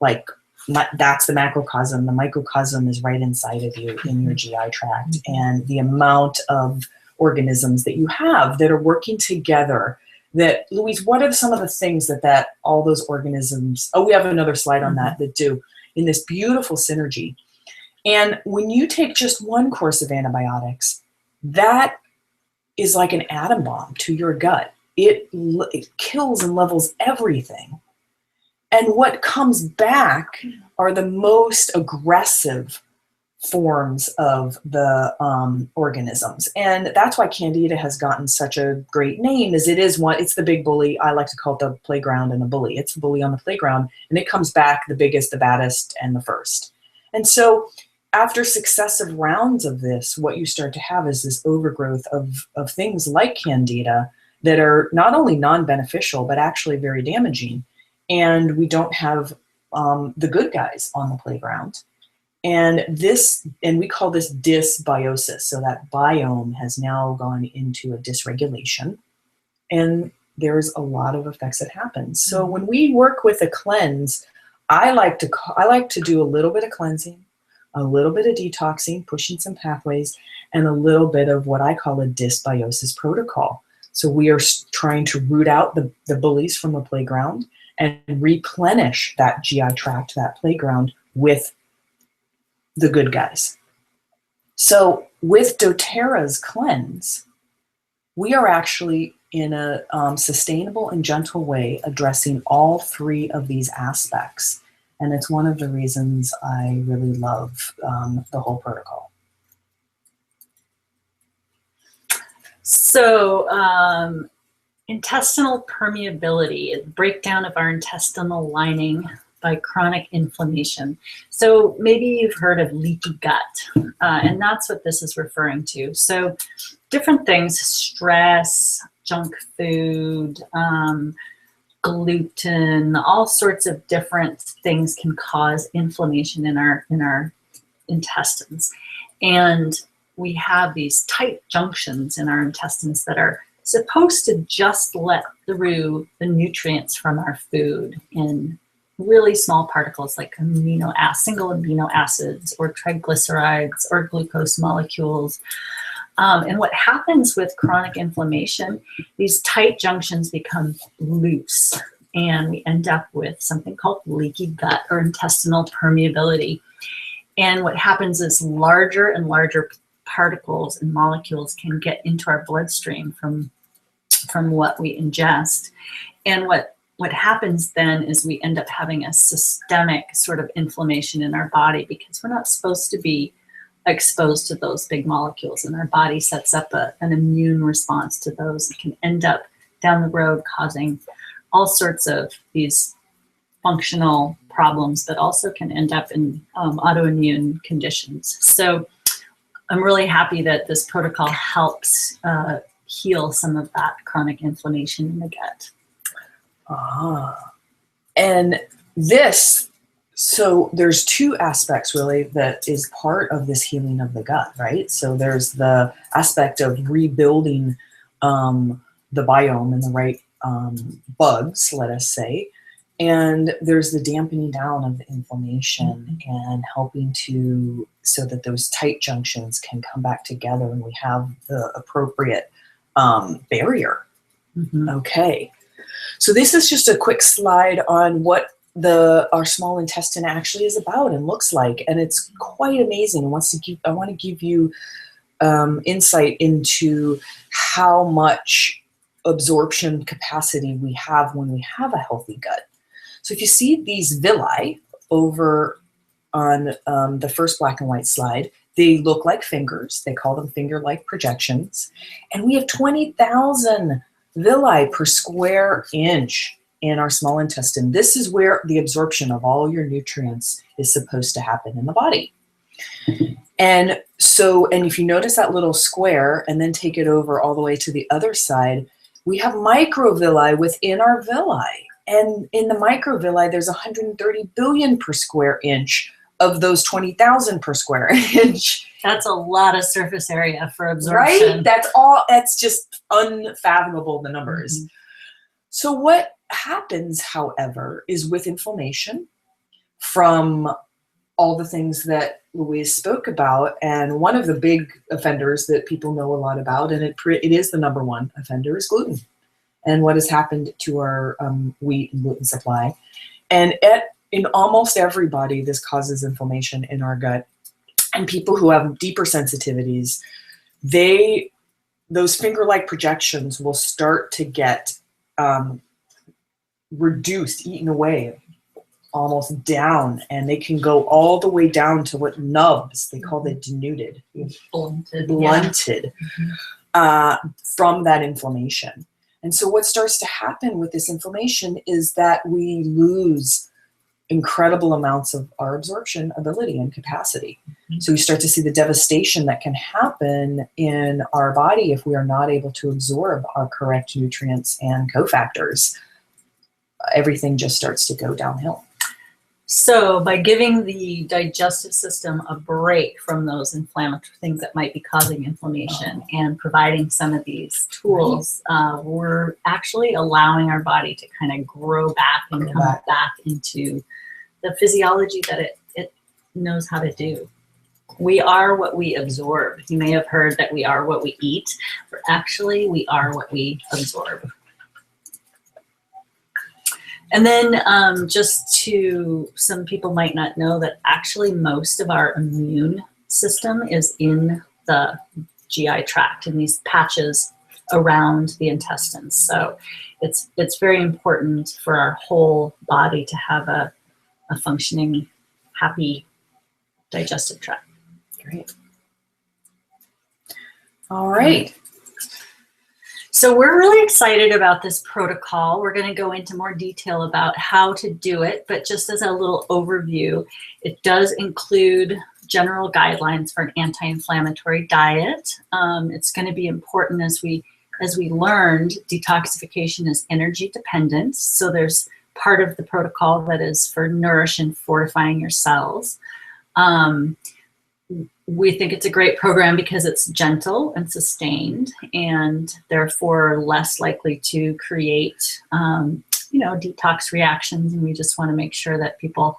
like that's the macrocosm. The microcosm is right inside of you in your GI tract, and the amount of organisms that you have that are working together. That, Louise, what are some of the things that all those organisms, we have another slide on that do in this beautiful synergy. And when you take just one course of antibiotics, that is like an atom bomb to your gut. It kills and levels everything. And what comes back are the most aggressive forms of the organisms. And that's why Candida has gotten such a great name, is it's the big bully. I like to call it the playground and the bully. It's the bully on the playground, and it comes back the biggest, the baddest, and the first. And so after successive rounds of this, what you start to have is this overgrowth of things like Candida that are not only non-beneficial, but actually very damaging. And we don't have the good guys on the playground. And we call this dysbiosis. So that biome has now gone into a dysregulation, and there's a lot of effects that happen. So when we work with a cleanse, I like to do a little bit of cleansing, a little bit of detoxing, pushing some pathways, and a little bit of what I call a dysbiosis protocol. So we are trying to root out the bullies from the playground and replenish that GI tract, that playground, with the good guys. So with doTERRA's cleanse, we are actually in a sustainable and gentle way addressing all three of these aspects. And it's one of the reasons I really love the whole protocol. So intestinal permeability, breakdown of our intestinal lining by chronic inflammation. So maybe you've heard of leaky gut, and that's what this is referring to. So different things, stress, junk food, gluten, all sorts of different things can cause inflammation in our intestines. And we have these tight junctions in our intestines that are supposed to just let through the nutrients from our food in really small particles like single amino acids or triglycerides or glucose molecules. And what happens with chronic inflammation, these tight junctions become loose, and we end up with something called leaky gut or intestinal permeability. And what happens is larger and larger particles and molecules can get into our bloodstream from what we ingest. And what happens then is we end up having a systemic sort of inflammation in our body, because we're not supposed to be exposed to those big molecules, and our body sets up an immune response to those. It can end up down the road causing all sorts of these functional problems, but also can end up in autoimmune conditions. So I'm really happy that this protocol helps heal some of that chronic inflammation in the gut. And so there's two aspects really that is part of this healing of the gut, right? So there's the aspect of rebuilding the biome and the right bugs, let us say. And there's the dampening down of the inflammation and helping so that those tight junctions can come back together and we have the appropriate barrier. Okay. So this is just a quick slide on what our small intestine actually is about and looks like, and it's quite amazing. I want to give you insight into how much absorption capacity we have when we have a healthy gut. So if you see these villi over on the first black and white slide, they look like fingers. They call them finger-like projections. And we have 20,000 villi per square inch in our small intestine. This is where the absorption of all your nutrients is supposed to happen in the body. And if you notice that little square and then take it over all the way to the other side, we have microvilli within our villi. And in the microvilli, there's 130 billion per square inch of those 20,000 per square inch. That's a lot of surface area for absorption. Right? That's just unfathomable, the numbers. Mm-hmm. So what happens, however, is with inflammation from all the things that Louise spoke about, and one of the big offenders that people know a lot about, and it is the number one offender, is gluten, and what has happened to our wheat and gluten supply. And in almost everybody, this causes inflammation in our gut. And people who have deeper sensitivities, those finger-like projections will start to get reduced, eaten away, almost down, and they can go all the way down to what nubs, they call it denuded, blunted from that inflammation. And so what starts to happen with this inflammation is that we lose incredible amounts of our absorption ability and capacity. Mm-hmm. So you start to see the devastation that can happen in our body if we are not able to absorb our correct nutrients and cofactors. Everything just starts to go downhill. So by giving the digestive system a break from those inflammatory things that might be causing inflammation and providing some of these tools, we're actually allowing our body to kind of grow back and come back into the physiology that it knows how to do. We are what we absorb. You may have heard that we are what we eat, but actually we are what we absorb. And then some people might not know that actually most of our immune system is in the GI tract, in these patches around the intestines. So it's very important for our whole body to have a functioning, happy digestive tract. Great. All right. So we're really excited about this protocol. We're going to go into more detail about how to do it, but just as a little overview, it does include general guidelines for an anti-inflammatory diet. It's going to be important as we learned, detoxification is energy dependent. So there's part of the protocol that is for nourish and fortifying your cells. We think it's a great program because it's gentle and sustained, and therefore less likely to create, detox reactions. And we just want to make sure that people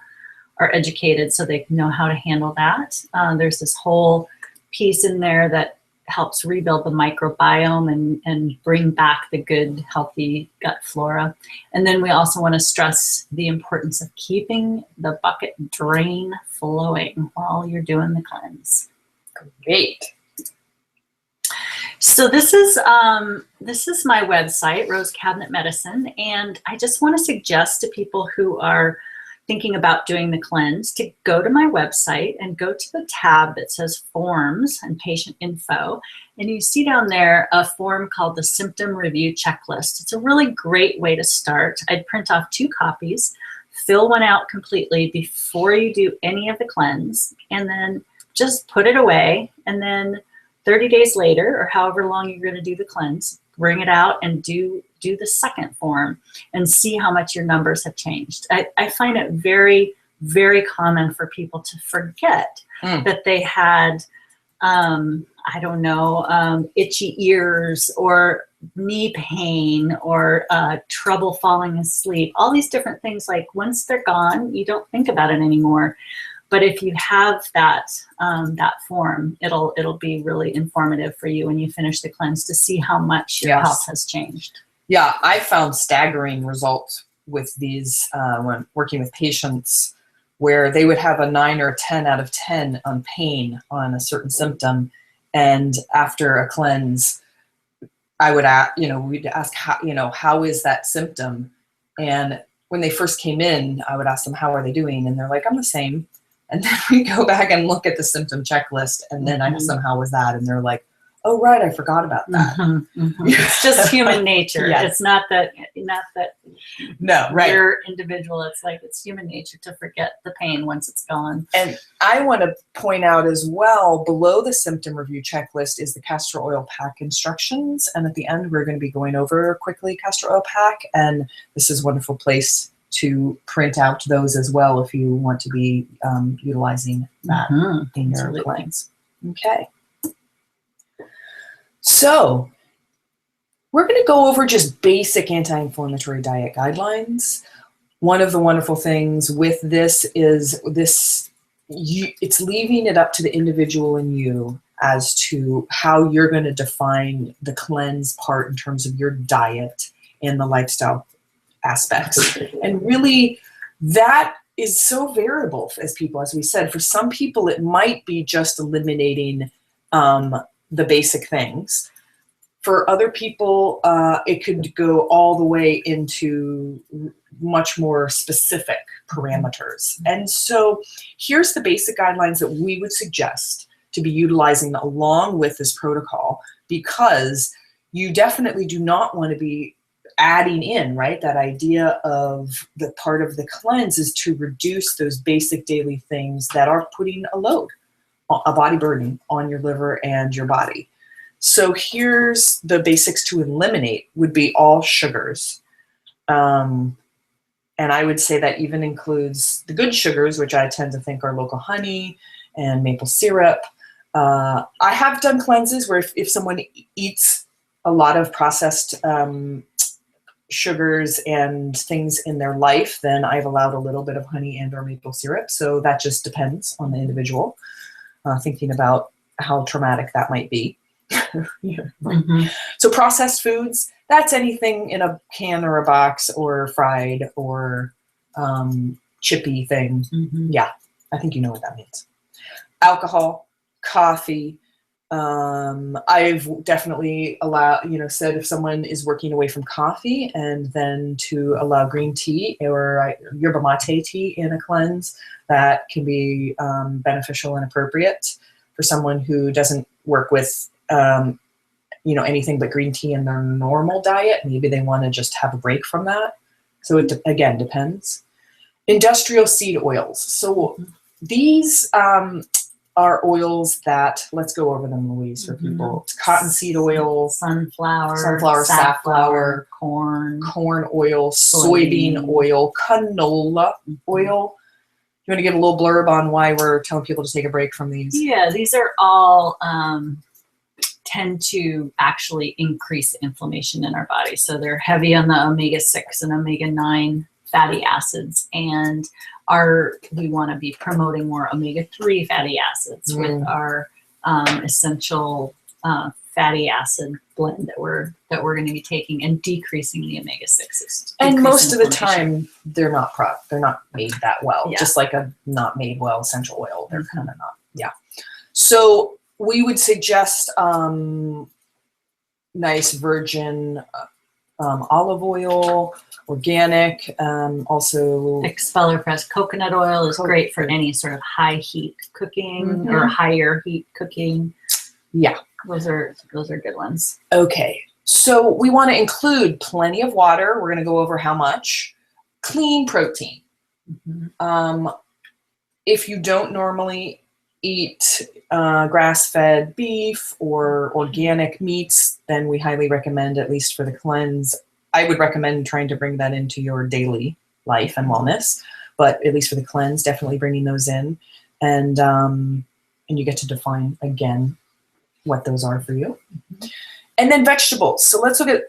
are educated so they know how to handle that. There's this whole piece in there that helps rebuild the microbiome and bring back the good, healthy gut flora. And then we also want to stress the importance of keeping the bucket drain flowing while you're doing the cleanse. Great. So this is my website, Rose Cabinet Medicine, and I just want to suggest to people who are thinking about doing the cleanse to go to my website and go to the tab that says Forms and Patient Info, and you see down there a form called the Symptom Review Checklist. It's a really great way to start. I'd print off 2 copies, fill one out completely before you do any of the cleanse, and then just put it away, and then 30 days later, or however long you're going to do the cleanse, bring it out and do the second form and see how much your numbers have changed. I find it very, very common for people to forget that they had, itchy ears or knee pain or trouble falling asleep. All these different things, like once they're gone, you don't think about it anymore. But if you have that form, it'll be really informative for you when you finish the cleanse to see how much your health has changed. Yeah, I found staggering results with these when working with patients, where they would have a 9 or a 10 out of 10 on pain on a certain symptom, and after a cleanse, I would ask, we'd ask how is that symptom, and when they first came in, I would ask them, how are they doing, and they're like, I'm the same. And then we go back and look at the symptom checklist, and then I ask them, how was that, and they're like, oh right, I forgot about that. It's just human nature. Yes. It's not that No, right. you're individual. It's like it's human nature to forget the pain once it's gone. And I want to point out as well, below the symptom review checklist is the castor oil pack instructions. And at the end, we're going to be going over quickly castor oil pack. And this is a wonderful place to print out those as well if you want to be utilizing that in your Absolutely. cleanse. Okay. So we're going to go over just basic anti-inflammatory diet guidelines. One of the wonderful things with this is it's leaving it up to the individual and you as to how you're going to define the cleanse part in terms of your diet and the lifestyle aspects. And really, that is so variable as people, as we said. For some people, it might be just eliminating the basic things. For other people, it could go all the way into much more specific parameters. And so here's the basic guidelines that we would suggest to be utilizing along with this protocol, because you definitely do not want to be adding in, right? That idea of the part of the cleanse is to reduce those basic daily things that are putting a load, a body burden on your liver and your body. So here's the basics to eliminate would be all sugars. And I would say that even includes the good sugars, which I tend to think are local honey and maple syrup. I have done cleanses where if someone eats a lot of processed sugars and things in their life, then I've allowed a little bit of honey and or maple syrup. So that just depends on the individual, thinking about how traumatic that might be. So processed foods, that's anything in a can or a box or fried or chippy thing. Yeah, I think you know what that means. Alcohol, coffee. I've definitely said if someone is working away from coffee, and then to allow green tea or yerba mate tea in a cleanse, that can be beneficial and appropriate for someone who doesn't work with anything but green tea in their normal diet. Maybe they want to just have a break from that. So it again depends. Industrial seed oils. So these are oils that, let's go over them, Louise, for people. It's cottonseed oil, sunflower, safflower, corn oil, soybean oil, canola oil. You want to give a little blurb on why we're telling people to take a break from these? Yeah, these are all tend to actually increase inflammation in our body. So they're heavy on the omega-6 and omega-9 fatty acids, and we want to be promoting more omega-3 fatty acids with our essential fatty acid blend that we're going to be taking, and decreasing the omega-6s. And most of the time, they're not made that well. Yeah. Just like a not made well essential oil, they're kind of not. Yeah. So we would suggest nice virgin olive oil, organic, also expeller pressed coconut oil is great for any sort of high heat cooking or higher heat cooking. Yeah, those are good ones. Okay, so we want to include plenty of water. We're going to go over how much. Clean protein. If you don't normally eat grass-fed beef or organic meats, then we highly recommend, at least for the cleanse, I would recommend trying to bring that into your daily life and wellness, but at least for the cleanse, definitely bringing those in. And you get to define, again, what those are for you. And then vegetables. So let's look at,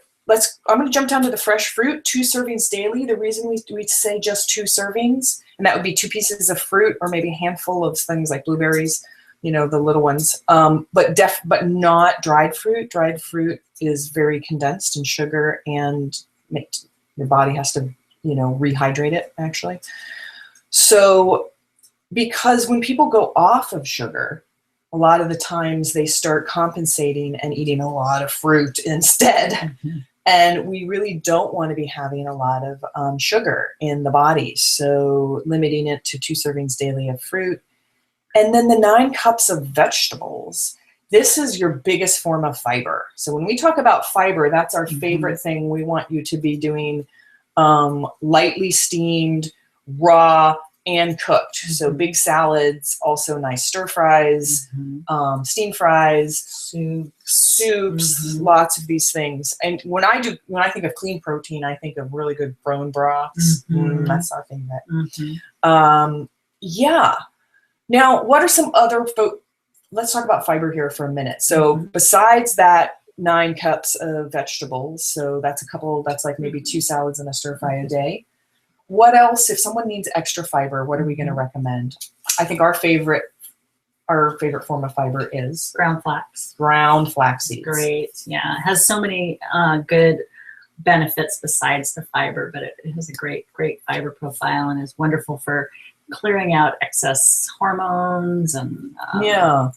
I'm going to jump down to the fresh fruit, 2 servings daily. The reason we say just 2 servings, and that would be 2 pieces of fruit or maybe a handful of things like blueberries, the little ones, but not dried fruit. Dried fruit is very condensed in sugar, and your body has to rehydrate it actually. So because when people go off of sugar, a lot of the times they start compensating and eating a lot of fruit instead. Mm-hmm. And we really don't want to be having a lot of sugar in the body. So limiting it to 2 servings daily of fruit. And then the 9 cups of vegetables. This is your biggest form of fiber. So when we talk about fiber, that's our favorite thing. We want you to be doing lightly steamed, raw, and cooked. So big salads, also nice stir fries, steamed fries, soups, lots of these things. And when I think of clean protein, I think of really good bone broths. That's our favorite. Yeah. Now, what are some other let's talk about fiber here for a minute. So besides that 9 cups of vegetables, so that's like maybe 2 salads and a stir fry a day. What else, if someone needs extra fiber, what are we going to recommend? I think our favorite form of fiber is ground flax. Ground flax seeds. Great. Yeah. It has so many good benefits besides the fiber, but it has a great fiber profile and is wonderful for clearing out excess hormones and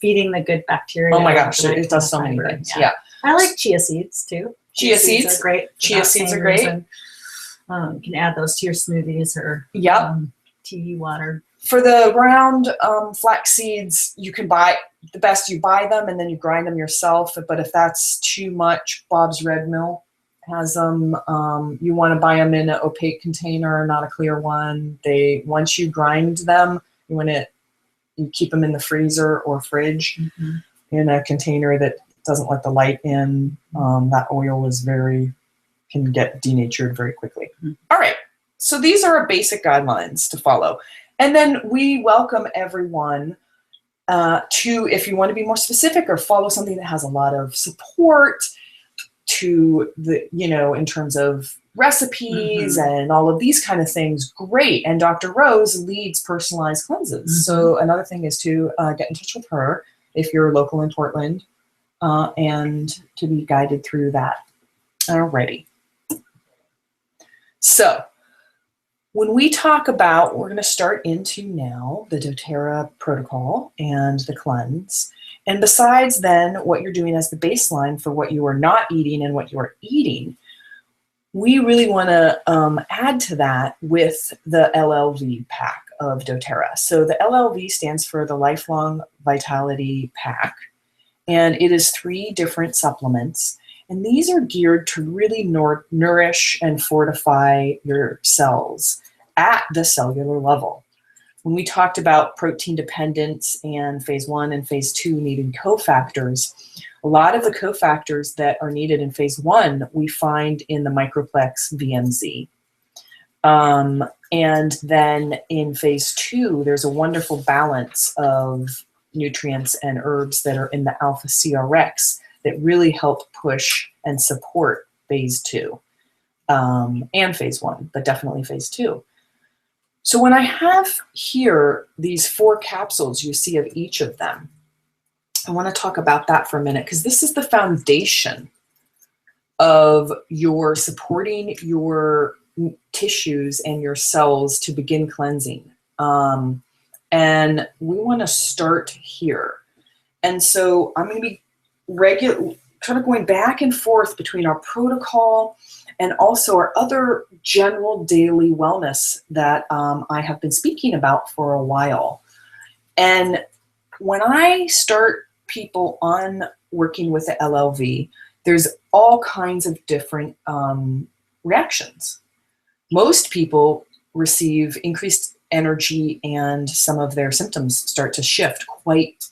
feeding the good bacteria. Oh my gosh, it does so many things. Yeah. I like chia seeds too. Chia seeds are great. Chia seeds are great. And, you can add those to your smoothies or tea, water. For the ground flax seeds, you can buy you buy them and then you grind them yourself. But if that's too much, Bob's Red Mill has them. You want to buy them in an opaque container, not a clear one. Once you grind them, you keep them in the freezer or fridge in a container that doesn't let the light in. That oil can get denatured very quickly. All right, so these are our basic guidelines to follow. And then we welcome everyone to, if you want to be more specific or follow something that has a lot of support to in terms of recipes and all of these kind of things, great. And Dr. Rose leads personalized cleanses. So another thing is to get in touch with her if you're local in Portland and to be guided through that. Alrighty. So when we talk about, we're going to start into now the doTERRA protocol and the cleanse. And besides then what you're doing as the baseline for what you are not eating and what you are eating, we really want to add to that with the LLV pack of doTERRA. So the LLV stands for the Lifelong Vitality Pack, and it is 3 different supplements. And these are geared to really nourish and fortify your cells at the cellular level. When we talked about protein dependence and phase 1 and phase 2 needing cofactors, a lot of the cofactors that are needed in phase 1 we find in the Microplex VMZ. And then in phase 2, there's a wonderful balance of nutrients and herbs that are in the Alpha CRX that really help push and support phase 2 and phase 1, but definitely phase 2. So when I have here these 4 capsules you see of each of them, I want to talk about that for a minute because this is the foundation of your supporting your tissues and your cells to begin cleansing. And we want to start here. And so I'm going to be kind of going back and forth between our protocol and also our other general daily wellness that I have been speaking about for a while. And when I start people on working with the LLV, there's all kinds of different reactions. Most people receive increased energy and some of their symptoms start to shift quite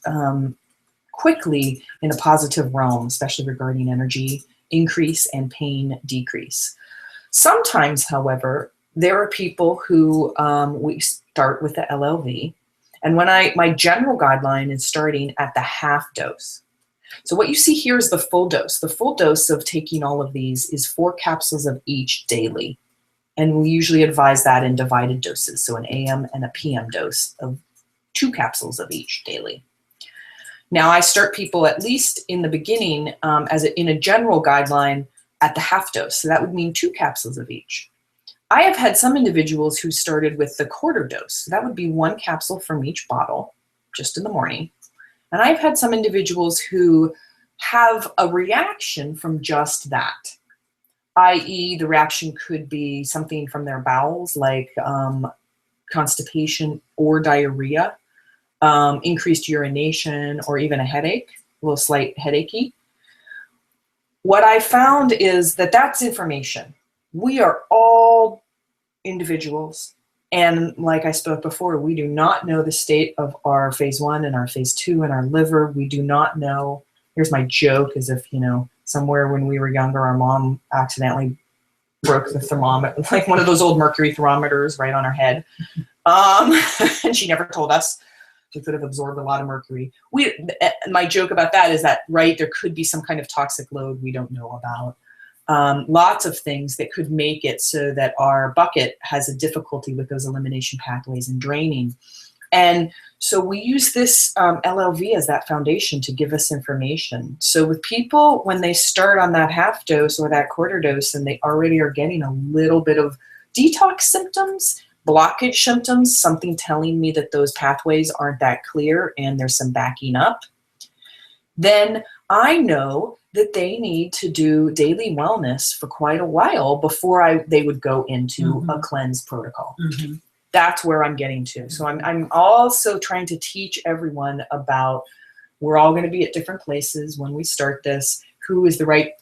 quickly in a positive realm, especially regarding energy increase and pain decrease. Sometimes, however, there are people who we start with the LLV, and my general guideline is starting at the half dose. So what you see here is the full dose. The full dose of taking all of these is 4 capsules of each daily. And we usually advise that in divided doses, so an AM and a PM dose of 2 capsules of each daily. Now I start people at least in the beginning in a general guideline at the half dose. So that would mean 2 capsules of each. I have had some individuals who started with the quarter dose. That would be 1 capsule from each bottle, just in the morning. And I've had some individuals who have a reaction from just that, i.e. the reaction could be something from their bowels, like constipation or diarrhea, increased urination, or even a headache, a little slight headachy. What I found is that that's information. We are all individuals. And like I spoke before, we do not know the state of our phase 1 and our phase 2 and our liver. We do not know. Here's my joke, as if, somewhere when we were younger, our mom accidentally broke the thermometer, like one of those old mercury thermometers right on our head. And she never told us. She could have absorbed a lot of mercury. My joke about that is that, right, there could be some kind of toxic load we don't know about. Lots of things that could make it so that our bucket has a difficulty with those elimination pathways and draining. And so we use this LLV as that foundation to give us information. So with people, when they start on that half dose or that quarter dose, and they already are getting a little bit of detox symptoms, blockage symptoms, something telling me that those pathways aren't that clear and there's some backing up, then I know that they need to do daily wellness for quite a while before they would go into a cleanse protocol. That's where I'm getting to. So I'm also trying to teach everyone about, we're all going to be at different places when we start this, who is the right,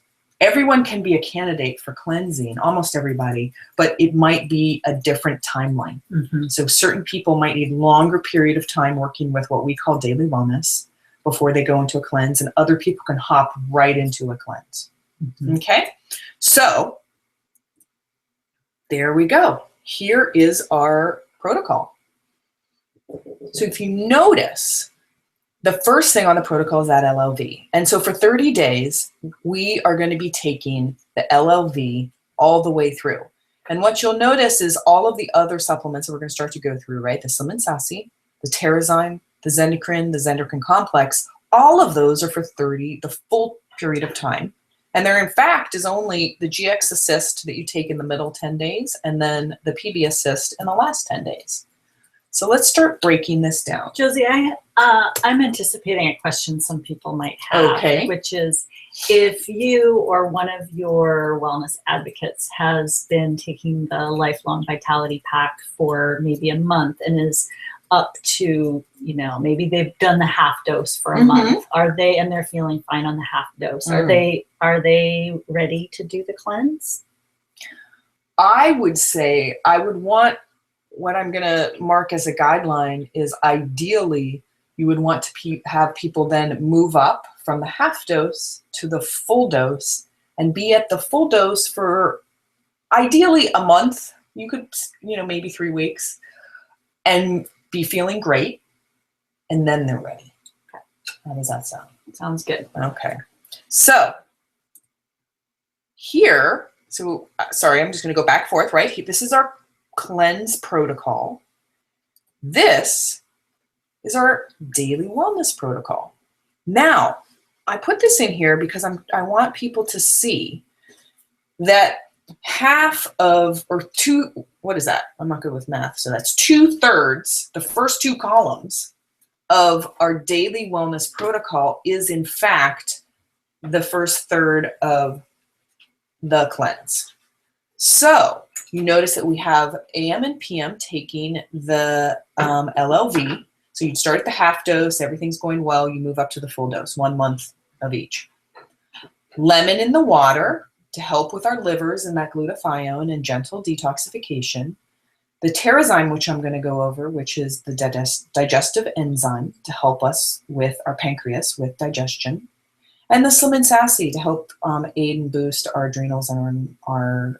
everyone can be a candidate for cleansing, almost everybody, but it might be a different timeline. So certain people might need longer period of time working with what we call daily wellness before they go into a cleanse, and other people can hop right into a cleanse. Okay, so there we go. Here is our protocol. So if you notice, the first thing on the protocol is that LLV. And so for 30 days, we are going to be taking the LLV all the way through. And what you'll notice is all of the other supplements that we're going to start to go through, right? The Slim and Sassy, the Terrazyme, the Zendocrine, the Zendocrine Complex, all of those are for the full period of time. And there, in fact, is only the GX Assist that you take in the middle 10 days, and then the PB Assist in the last 10 days. So let's start breaking this down. Josie, I'm anticipating a question some people might have, which is, if you or one of your wellness advocates has been taking the Lifelong Vitality Pack for maybe a month and is up to, maybe they've done the half dose for a month. Are they, and they're feeling fine on the half dose, are they ready to do the cleanse? I would say I would want, what I'm going to mark as a guideline is, ideally you would want to have people then move up from the half dose to the full dose and be at the full dose for ideally a month. You could, maybe 3 weeks, and be feeling great, and then they're ready. How does that sound? Sounds good. Okay. So here, sorry, I'm just going to go back and forth, right? This is our cleanse protocol. This is our daily wellness protocol. Now, I put this in here because I want people to see that half of, or two, what is that? I'm not good with math. So that's 2/3, the first 2 columns of our daily wellness protocol is in fact the first third of the cleanse. So you notice that we have AM and PM taking the LLV. So you'd start at the half dose, everything's going well, you move up to the full dose, 1 month of each. Lemon in the water to help with our livers and that glutathione and gentle detoxification. The Terrazyme, which I'm going to go over, which is the digestive enzyme to help us with our pancreas with digestion. And the Slim and Sassy to help aid and boost our adrenals and our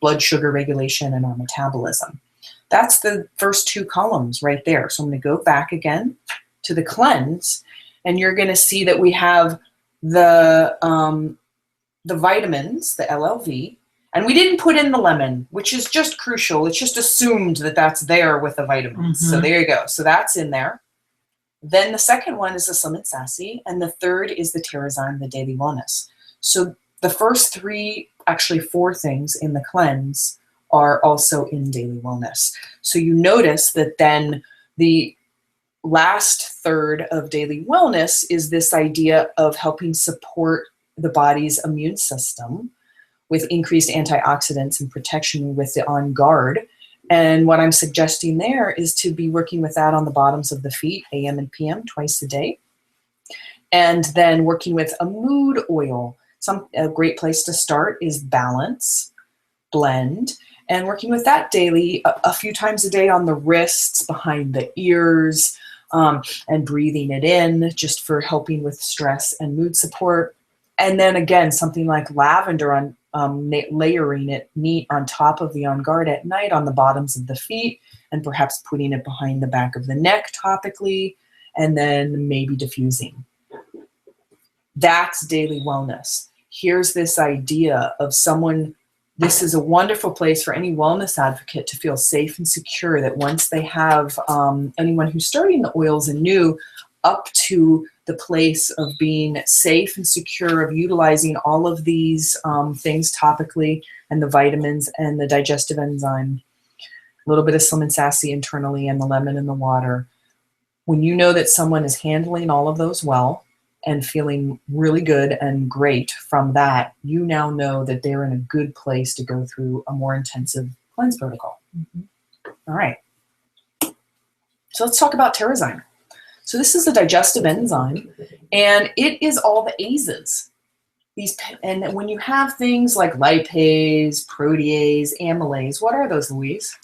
blood sugar regulation and our metabolism. That's the first 2 columns right there. So I'm going to go back again to the cleanse, and you're going to see that we have the vitamins, the LLV, and we didn't put in the lemon, which is just crucial. It's just assumed that that's there with the vitamins. So there you go. So that's in there. Then the second one is the Slim and Sassy, and the third is the Terrazyme, the daily wellness. So the first 3, actually 4 things in the cleanse are also in Daily Wellness. So you notice that then the last third of Daily Wellness is this idea of helping support the body's immune system with increased antioxidants and protection with the On Guard. And what I'm suggesting there is to be working with that on the bottoms of the feet, AM and PM, twice a day. And then working with a mood oil. A great place to start is Balance Blend. And working with that daily, a few times a day on the wrists, behind the ears, and breathing it in just for helping with stress and mood support. And then again, something like lavender on layering it neat on top of the On Guard at night on the bottoms of the feet, and perhaps putting it behind the back of the neck topically, and then maybe diffusing. That's Daily Wellness. Here's this idea of someone, this is a wonderful place for any wellness advocate to feel safe and secure that once they have anyone who's starting the oils anew up to the place of being safe and secure, of utilizing all of these things topically, and the vitamins and the digestive enzyme, a little bit of Slim and Sassy internally, and the lemon in the water. When you know that someone is handling all of those well and feeling really good and great from that, you now know that they're in a good place to go through a more intensive cleanse protocol. All right. So let's talk about Terrazyme. So this is a digestive enzyme, and it is all the ASEs. And when you have things like lipase, protease, amylase, what are those, Louise?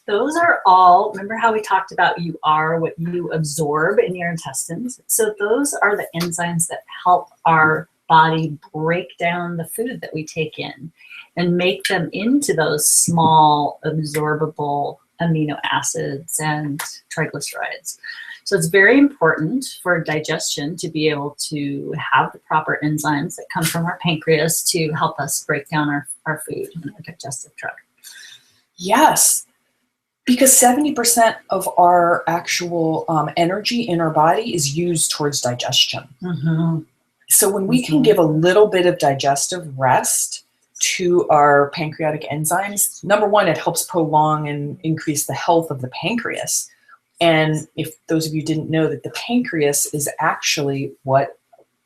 Those are all, remember how we talked about you are what you absorb in your intestines? So those are the enzymes that help our body break down the food that we take in and make them into those small absorbable amino acids and triglycerides. So it's very important for digestion to be able to have the proper enzymes that come from our pancreas to help us break down our food in our digestive tract. Yes, because 70% of our actual energy in our body is used towards digestion. Mm-hmm. So when we can give a little bit of digestive rest to our pancreatic enzymes, number one, it helps prolong and increase the health of the pancreas. And if those of you didn't know, that the pancreas is actually what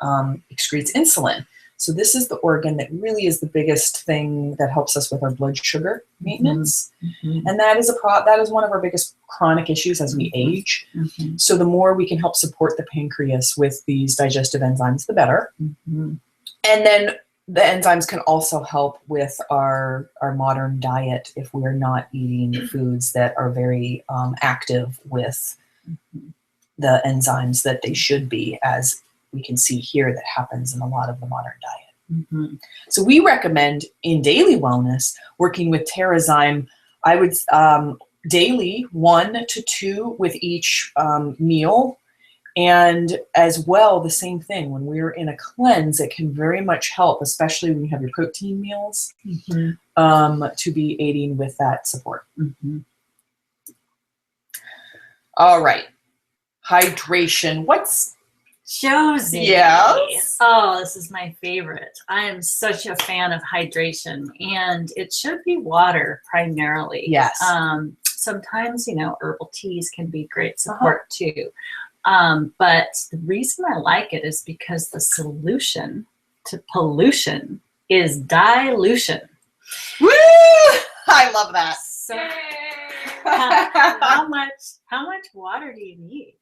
excretes insulin. So this is the organ that really is the biggest thing that helps us with our blood sugar maintenance. Mm-hmm. And that is one of our biggest chronic issues as we age. Mm-hmm. So the more we can help support the pancreas with these digestive enzymes, the better. Mm-hmm. And then the enzymes can also help with our modern diet if we're not eating foods that are very active with the enzymes that they should be, as we can see here that happens in a lot of the modern diet. Mm-hmm. So we recommend in Daily Wellness working with Terrazyme. I would daily 1 to 2 with each meal. And as well, the same thing, when we're in a cleanse, it can very much help, especially when you have your protein meals, mm-hmm. To be aiding with that support. Mm-hmm. All right. Hydration. What's Josie? Yes. Oh, this is my favorite. I am such a fan of hydration, and it should be water primarily. Yes. Sometimes, herbal teas can be great support too. But the reason I like it is because the solution to pollution is dilution. Woo! I love that. So how much water do you need?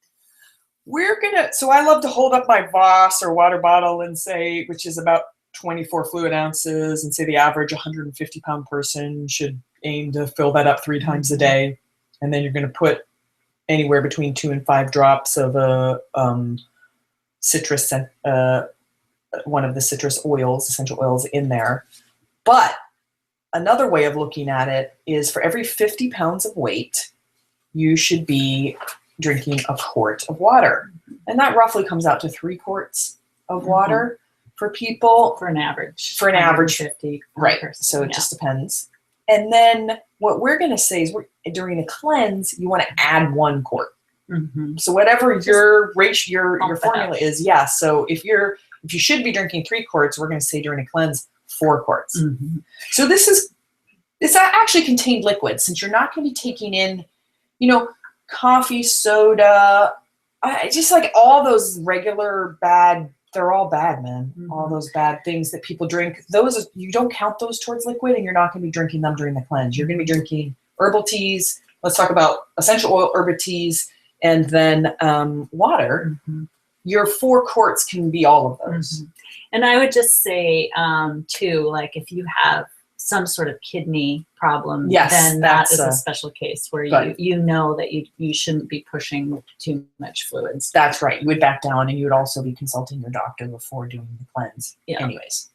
So I love to hold up my Voss or water bottle and say, which is about 24 fluid ounces, and say the average 150-pound person should aim to fill that up 3 times a day. And then you're going to put anywhere between 2 and 5 drops of citrus, one of the citrus oils, essential oils in there. But another way of looking at it is for every 50 pounds of weight, you should be drinking a quart of water. And that roughly comes out to 3 quarts of water for people. For an average. 50. Right. Person, so it just depends. And then what we're going to say is during a cleanse, you want to add 1 quart. Mm-hmm. So whatever your ratio, your formula is, yeah. So if you should be drinking 3 quarts, we're going to say during a cleanse 4 quarts. Mm-hmm. So this is This actually contained liquids, since you're not going to be taking in, coffee, soda, just like all those regular bad, they're all bad, man. Mhm. All those bad things that people drink, those, you don't count those towards liquid, and you're not going to be drinking them during the cleanse. You're going to be drinking herbal teas. Let's talk about essential oil herbal teas, and then water. Mhm. Your 4 quarts can be all of those. Mhm. And I would just say, too, like if you have some sort of kidney problem, Yes, then that that's is a a- special case where Good. you know that you shouldn't be pushing too much fluids. That's right. You would back down, and you would also be consulting your doctor before doing the cleanse. Yeah. Anyways.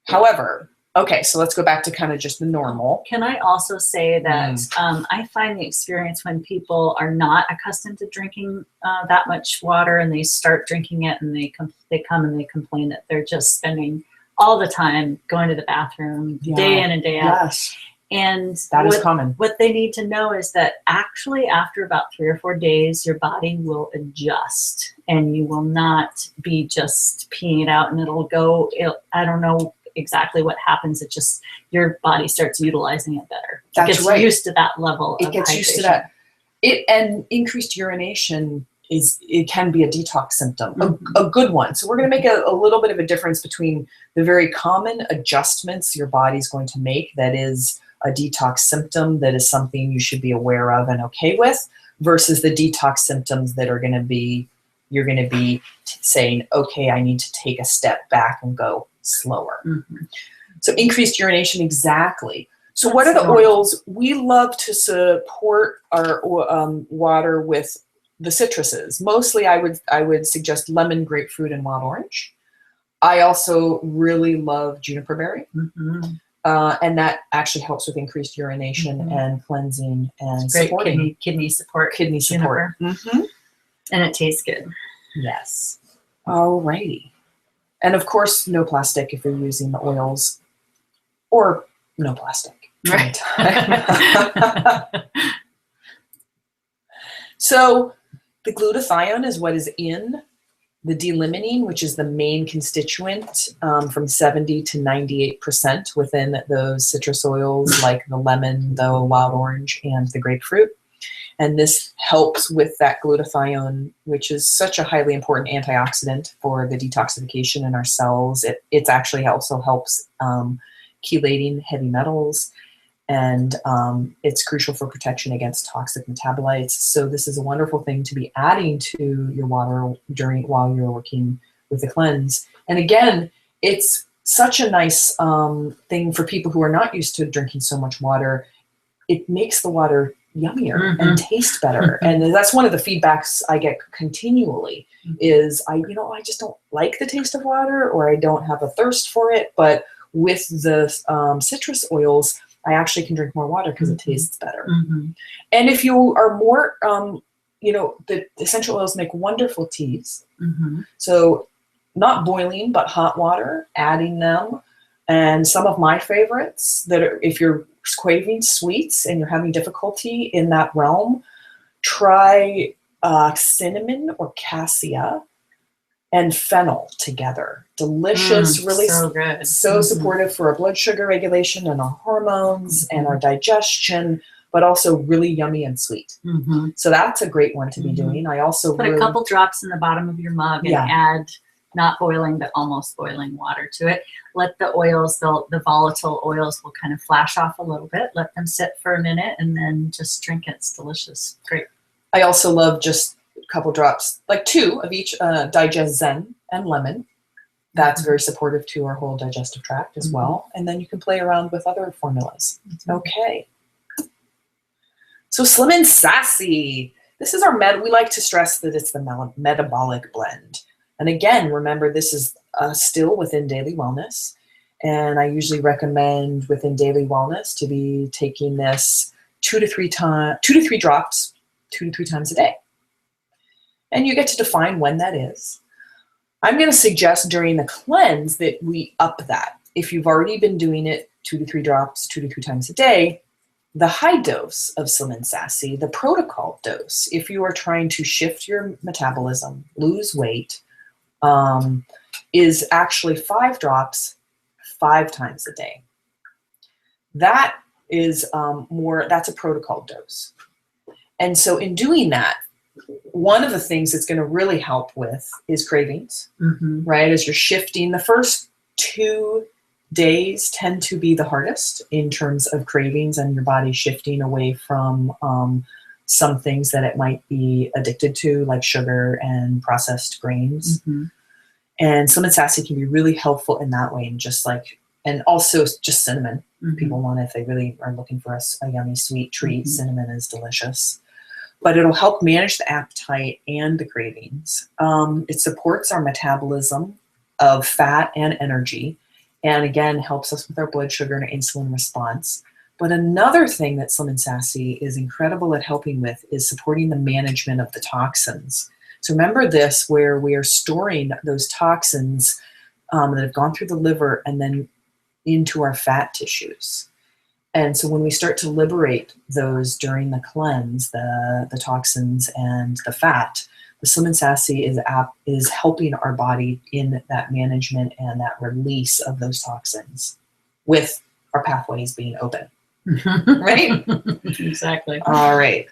However, okay, so let's go back to kind of just the normal. Can I also say that I find the experience when people are not accustomed to drinking that much water, and they start drinking it, and they come and they complain that they're just spending all the time going to the bathroom day in and day out. Yes, And that is common. what they need to know is that actually after about 3 or 4 days, your body will adjust, and you will not be just peeing it out and I don't know exactly what happens. It just, your body starts utilizing it better. That's it gets right. used to that level It of gets used to hydration. that. And increased urination it can be a detox symptom, Mhm. a good one. So we're going to make a little bit of a difference between the very common adjustments your body's going to make, that is a detox symptom, that is something you should be aware of and okay with, versus the detox symptoms that are going to be, you're going to be saying, okay, I need to take a step back and go slower. Mhm. So increased urination, exactly. So That's what are the normal. oils? We love to support our water with the citruses. Mostly I would suggest lemon, grapefruit, and wild orange. I also really love juniper berry. Mhm. And that actually helps with increased urination Mhm. and cleansing and Great supporting kidney support. kidney support. Juniper. And it tastes good. Yes. Alrighty. And of course, no plastic if you're using the oils, or no plastic. Right. So the glutathione is what is in the D-limonene, which is the main constituent, from 70 to 98% within those citrus oils, like the lemon, the wild orange, and the grapefruit. And this helps with that glutathione, which is such a highly important antioxidant for the detoxification in our cells. It actually also helps chelating heavy metals, and it's crucial for protection against toxic metabolites. So this is a wonderful thing to be adding to your water while you're working with the cleanse. And again, it's such a nice thing for people who are not used to drinking so much water. It makes the water yummier and taste better. And that's one of the feedbacks I get continually is I just don't like the taste of water, or I don't have a thirst for it. But with the citrus oils, I actually can drink more water because it tastes better. Mhm. And if you are more, the essential oils make wonderful teas. Mhm. So not boiling, but hot water, adding them. And some of my favorites that are, if you're craving sweets and you're having difficulty in that realm, try cinnamon or cassia and fennel together. Delicious, really so good. so Mhm. supportive for our blood sugar regulation and our hormones and our digestion, but also really yummy and sweet. Mhm. So that's a great one to be Mhm. doing. I also Put a couple drops in the bottom of your mug and Yeah. add not boiling but almost boiling water to it. Let the oils, the volatile oils will kind of flash off a little bit. Let them sit for a minute and then just drink it. It's delicious. Great. I also love just a couple drops, like 2 of each, Digest Zen and lemon. That's very supportive to our whole digestive tract as well. And then you can play around with other formulas. Okay. So Slim and Sassy. This is our we like to stress that it's the metabolic blend. And again, remember, this is still within Daily Wellness. And I usually recommend within Daily Wellness to be taking this 2 to 3 drops, 2 to 3 times a day. And you get to define when that is. I'm going to suggest during the cleanse that we up that. If you've already been doing it 2 to 3 drops, 2 to 3 times a day, the high dose of Slim and Sassy, the protocol dose, if you are trying to shift your metabolism, lose weight, is actually 5 drops 5 times a day. That is that's a protocol dose. And so in doing that, one of the things it's going to really help with is cravings, right? As you're shifting, the first 2 days tend to be the hardest in terms of cravings and your body shifting away from some things that it might be addicted to, like sugar and processed grains. And cinnamon sassy can be really helpful in that way, and also just cinnamon. People want, if they really are looking for a yummy sweet treat, cinnamon is delicious. But it'll help manage the appetite and the cravings. It supports our metabolism of fat and energy, and again, helps us with our blood sugar and insulin response. But another thing that Slim and Sassy is incredible at helping with is supporting the management of the toxins. So remember this, where we are storing those toxins that have gone through the liver and then into our fat tissues. And so when we start to liberate those during the cleanse, the toxins and the fat, the Slim and Sassy is helping our body in that management and that release of those toxins with our pathways being open. Right? Exactly. All right.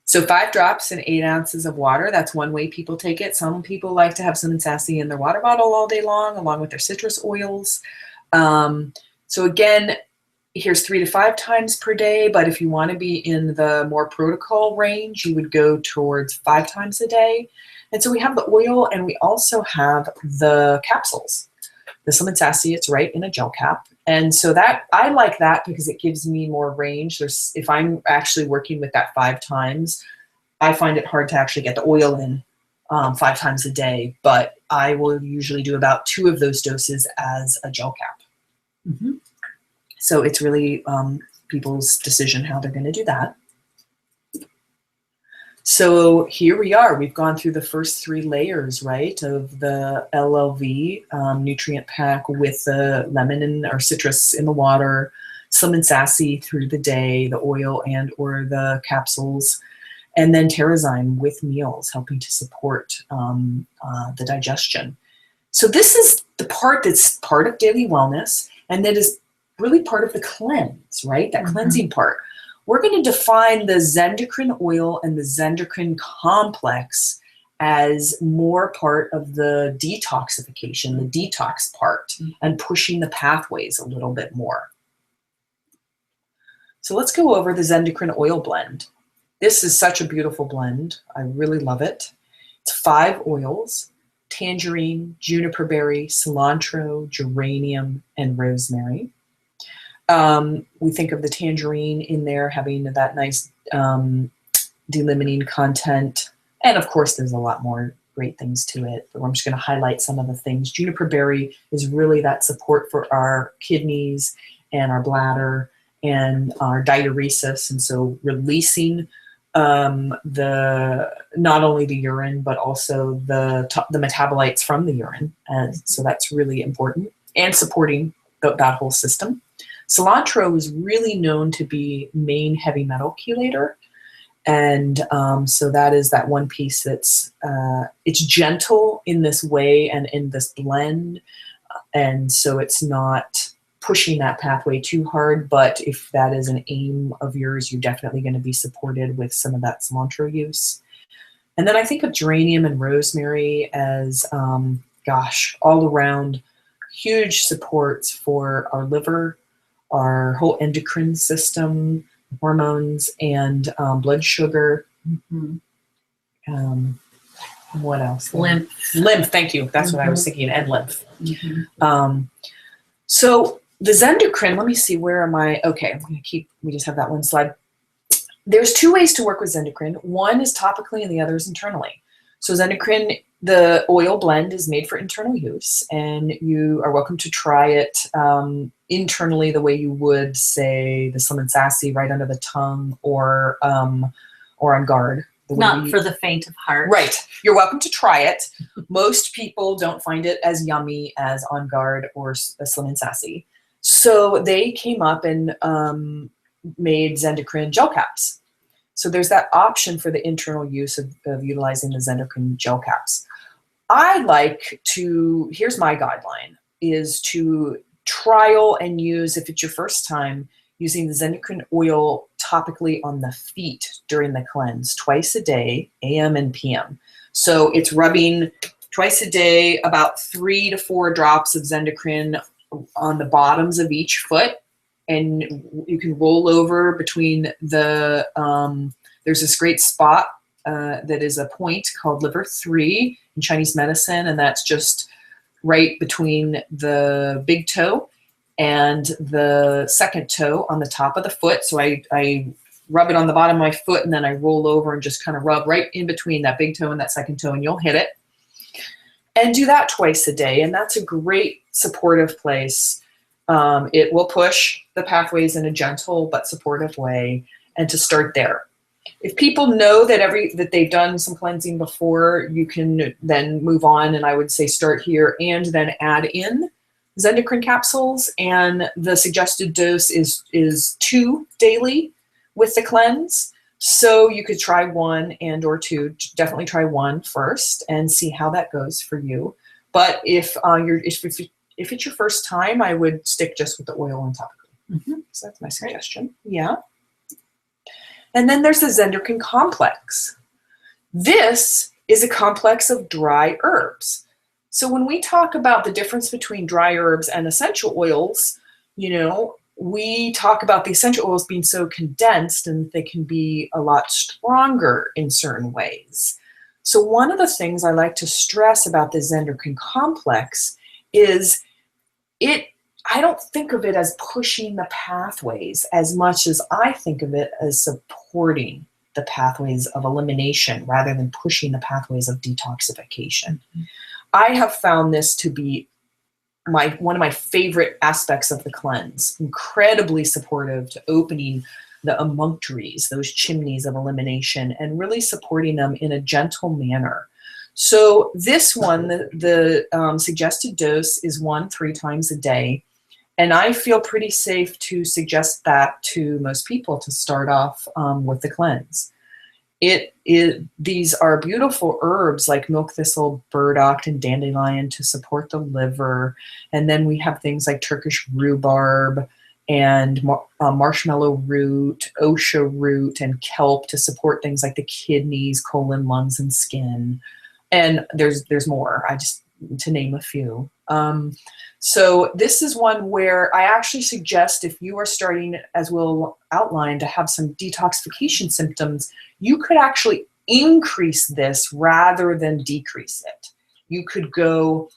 So 5 drops in 8 ounces of water. That's one way people take it. Some people like to have Slim and Sassy in their water bottle all day long, along with their citrus oils. So again, here's 3 to 5 times per day, but if you want to be in the more protocol range, you would go towards 5 times a day. And so we have the oil, and we also have the capsules. The Slim and Sassy, it's right in a gel cap. And so that, I like that because it gives me more range. If I'm actually working with that 5 times, I find it hard to actually get the oil in 5 times a day, but I will usually do about 2 of those doses as a gel cap. So it's really people's decision how they're going to do that. So here we are. We've gone through the first 3 layers, right, of the LLV nutrient pack with the lemon or citrus in the water, Slim and Sassy through the day, the oil and or the capsules, and then Terrazyme with meals, helping to support the digestion. So this is the part that's part of daily wellness, and that is really part of the cleanse, right? That cleansing part. We're going to define the Zendocrine oil and the Zendocrine complex as more part of the detoxification, the detox part, and pushing the pathways a little bit more. So let's go over the Zendocrine oil blend. This is such a beautiful blend. I really love it. It's 5 oils: tangerine, juniper berry, cilantro, geranium, and rosemary. We think of the tangerine in there having that nice delimiting content. And of course, there's a lot more great things to it, but I'm just going to highlight some of the things. Juniper berry is really that support for our kidneys and our bladder and our diuresis. And so releasing not only the urine, but also the metabolites from the urine. And so that's really important, and supporting that whole system. Cilantro is really known to be main heavy metal chelator. And so that is that one piece that's, it's gentle in this way and in this blend. And so it's not pushing that pathway too hard, but if that is an aim of yours, you're definitely going to be supported with some of that cilantro use. And then I think of geranium and rosemary as, all around huge supports for our liver, our whole endocrine system, hormones, and blood sugar. What else? Lymph. Lymph, thank you. That's what I was thinking, and lymph. So the Zendocrine, let me see, where am I? Okay, I'm going to we just have that one slide. There's 2 ways to work with Zendocrine. One is topically and the other is internally. So Zendocrine, the oil blend, is made for internal use, and you are welcome to try it internally the way you would, say, the Slim and Sassy, right under the tongue, or on guard. Not for the faint of heart. Right. You're welcome to try it. Most people don't find it as yummy as On Guard or Slim and Sassy. So they came up and made Zendocrine gel caps. So there's that option for the internal use of utilizing the Zendocrine gel caps. I like to, here's my guideline, is to trial and use, if it's your first time, using the Zendocrine oil topically on the feet during the cleanse, twice a day, AM and PM. So it's rubbing twice a day, about 3 to 4 drops of Zendocrine on the bottoms of each foot. And you can roll over between the, there's this great spot that is a point called liver 3 in Chinese medicine, and that's just right between the big toe and the second toe on the top of the foot. So I rub it on the bottom of my foot, and then I roll over and just kind of rub right in between that big toe and that second toe, and you'll hit it. And do that twice a day, and that's a great supportive place. It will push the pathways in a gentle but supportive way, and to start there. If people know that they've done some cleansing before, you can then move on, and I would say start here and then add in Zendocrine capsules, and the suggested dose is 2 daily with the cleanse. So you could try 1 and or 2. Definitely try 1 first and see how that goes for you. But if it's your first time, I would stick just with the oil and topically. So that's my suggestion. Yeah. And then there's the Zendocrine complex. This is a complex of dry herbs. So when we talk about the difference between dry herbs and essential oils, you know, we talk about the essential oils being so condensed and they can be a lot stronger in certain ways. So one of the things I like to stress about the Zendocrine complex is I don't think of it as pushing the pathways as much as I think of it as supporting the pathways of elimination rather than pushing the pathways of detoxification. I have found this to be one of my favorite aspects of the cleanse, incredibly supportive to opening the emunctories, those chimneys of elimination, and really supporting them in a gentle manner. So this one, the suggested dose is 1 3 times a day. And I feel pretty safe to suggest that to most people to start off with the cleanse. These are beautiful herbs like milk thistle, burdock, and dandelion to support the liver. And then we have things like Turkish rhubarb and marshmallow root, osha root, and kelp to support things like the kidneys, colon, lungs, and skin. And there's more, to name a few. So this is one where I actually suggest if you are starting, as we'll outline, to have some detoxification symptoms, you could actually increase this rather than decrease it. You could go,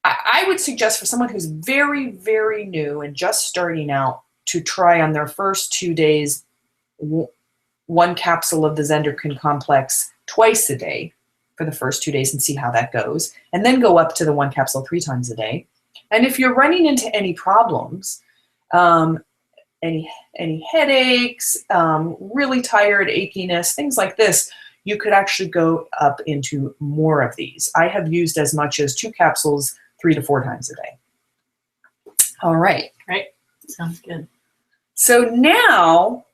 I would suggest for someone who's very, very new and just starting out to try on their first 2 days, 1 capsule of the Zendocrine complex twice a day for the first 2 days and see how that goes. And then go up to the 1 capsule 3 times a day. And if you're running into any problems, any headaches, really tired, achiness, things like this, you could actually go up into more of these. I have used as much as 2 capsules 3 to 4 times a day. All right. Right. Sounds good. So now,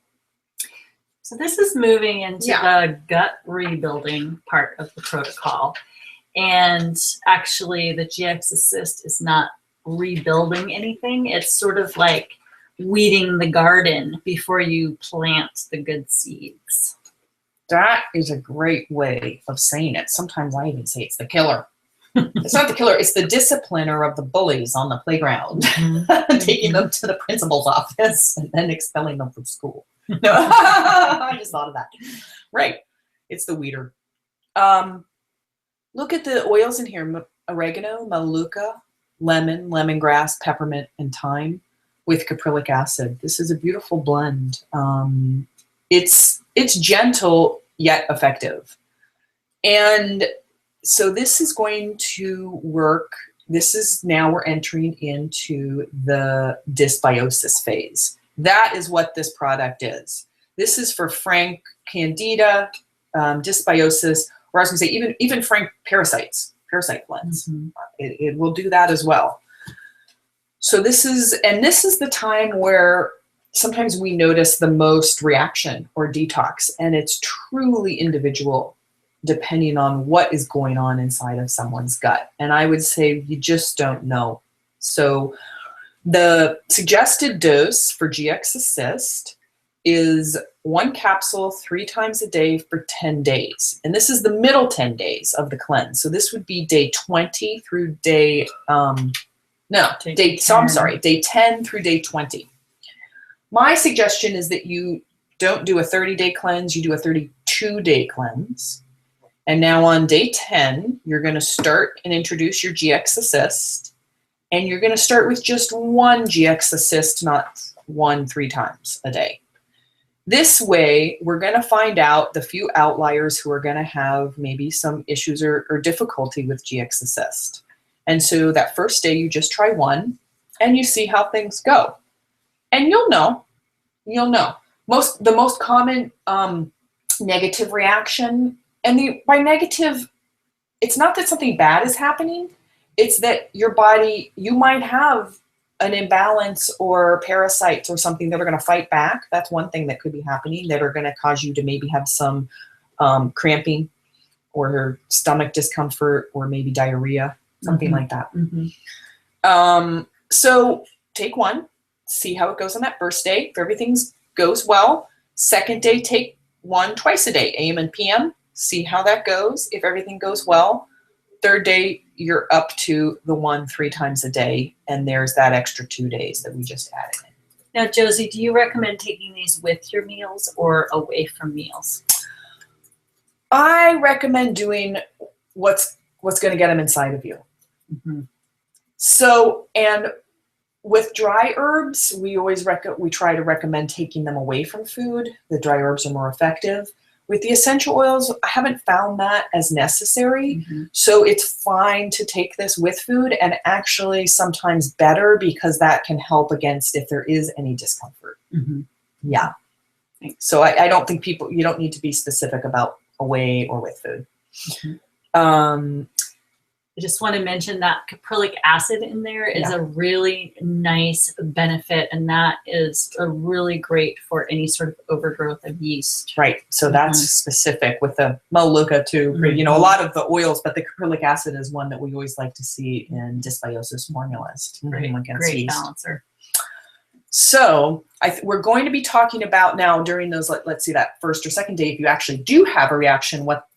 so this is moving into Yeah. the gut rebuilding part of the protocol. And actually the GX Assist is not rebuilding anything. It's sort of like weeding the garden before you plant the good seeds. that is a great way of saying it. Sometimes I even say it's the killer. It's not the killer, it's the discipliner of the bullies on the playground, taking them to the principal's office and then expelling them from school. No, I just thought of that. Right, it's the weeder. Look at the oils in here: oregano, manuka, lemon, lemongrass, peppermint, and thyme with caprylic acid. This is a beautiful blend. It's gentle yet effective. And so this is going to work. This is now we're entering into the dysbiosis phase. That is what this product is. This is for frank candida, dysbiosis, or I was going to say even frank parasite blends. It will do that as well. So this is the time where sometimes we notice the most reaction or detox, and it's truly individual depending on what is going on inside of someone's gut. And I would say you just don't know. So The suggested dose for GX Assist is 1 capsule 3 times a day for 10 days. And this is the middle 10 days of the cleanse. So this would be day 20 through day, day 10 through day 20. My suggestion is that you don't do a 30-day cleanse, you do a 32-day cleanse. And now on day 10, you're going to start and introduce your GX Assist. And you're going to start with just 1 GX Assist, not 1 3 times a day. This way, we're going to find out the few outliers who are going to have maybe some issues or difficulty with GX Assist. And so that first day, you just try 1, and you see how things go. And you'll know. The most common negative reaction, and by negative, it's not that something bad is happening. It's that your body, you might have an imbalance or parasites or something that are going to fight back. That's one thing that could be happening that are going to cause you to maybe have some cramping or stomach discomfort or maybe diarrhea, something like that. So take 1, see how it goes on that first day. If everything goes well, second day, take 1 twice a day, AM and PM. See how that goes. If everything goes well, third day, you're up to the 1 3 times a day, and there's that extra 2 days that we just added in. Now, Josie, do you recommend taking these with your meals or away from meals? I recommend doing what's going to get them inside of you. So, and with dry herbs, we try to recommend taking them away from food. The dry herbs are more effective. With the essential oils, I haven't found that as necessary. So it's fine to take this with food, and actually sometimes better because that can help against if there is any discomfort. Yeah. So I don't think you don't need to be specific about away or with food. I just want to mention that caprylic acid in there is a really nice benefit, and that is really great for any sort of overgrowth of yeast. Right. So that's specific with the Melaleuca too. You know, a lot of the oils, but the caprylic acid is one that we always like to see in dysbiosis formulas. Great balancer. So we're going to be talking about now during those, let's see, that first or second day, if you actually do have a reaction, what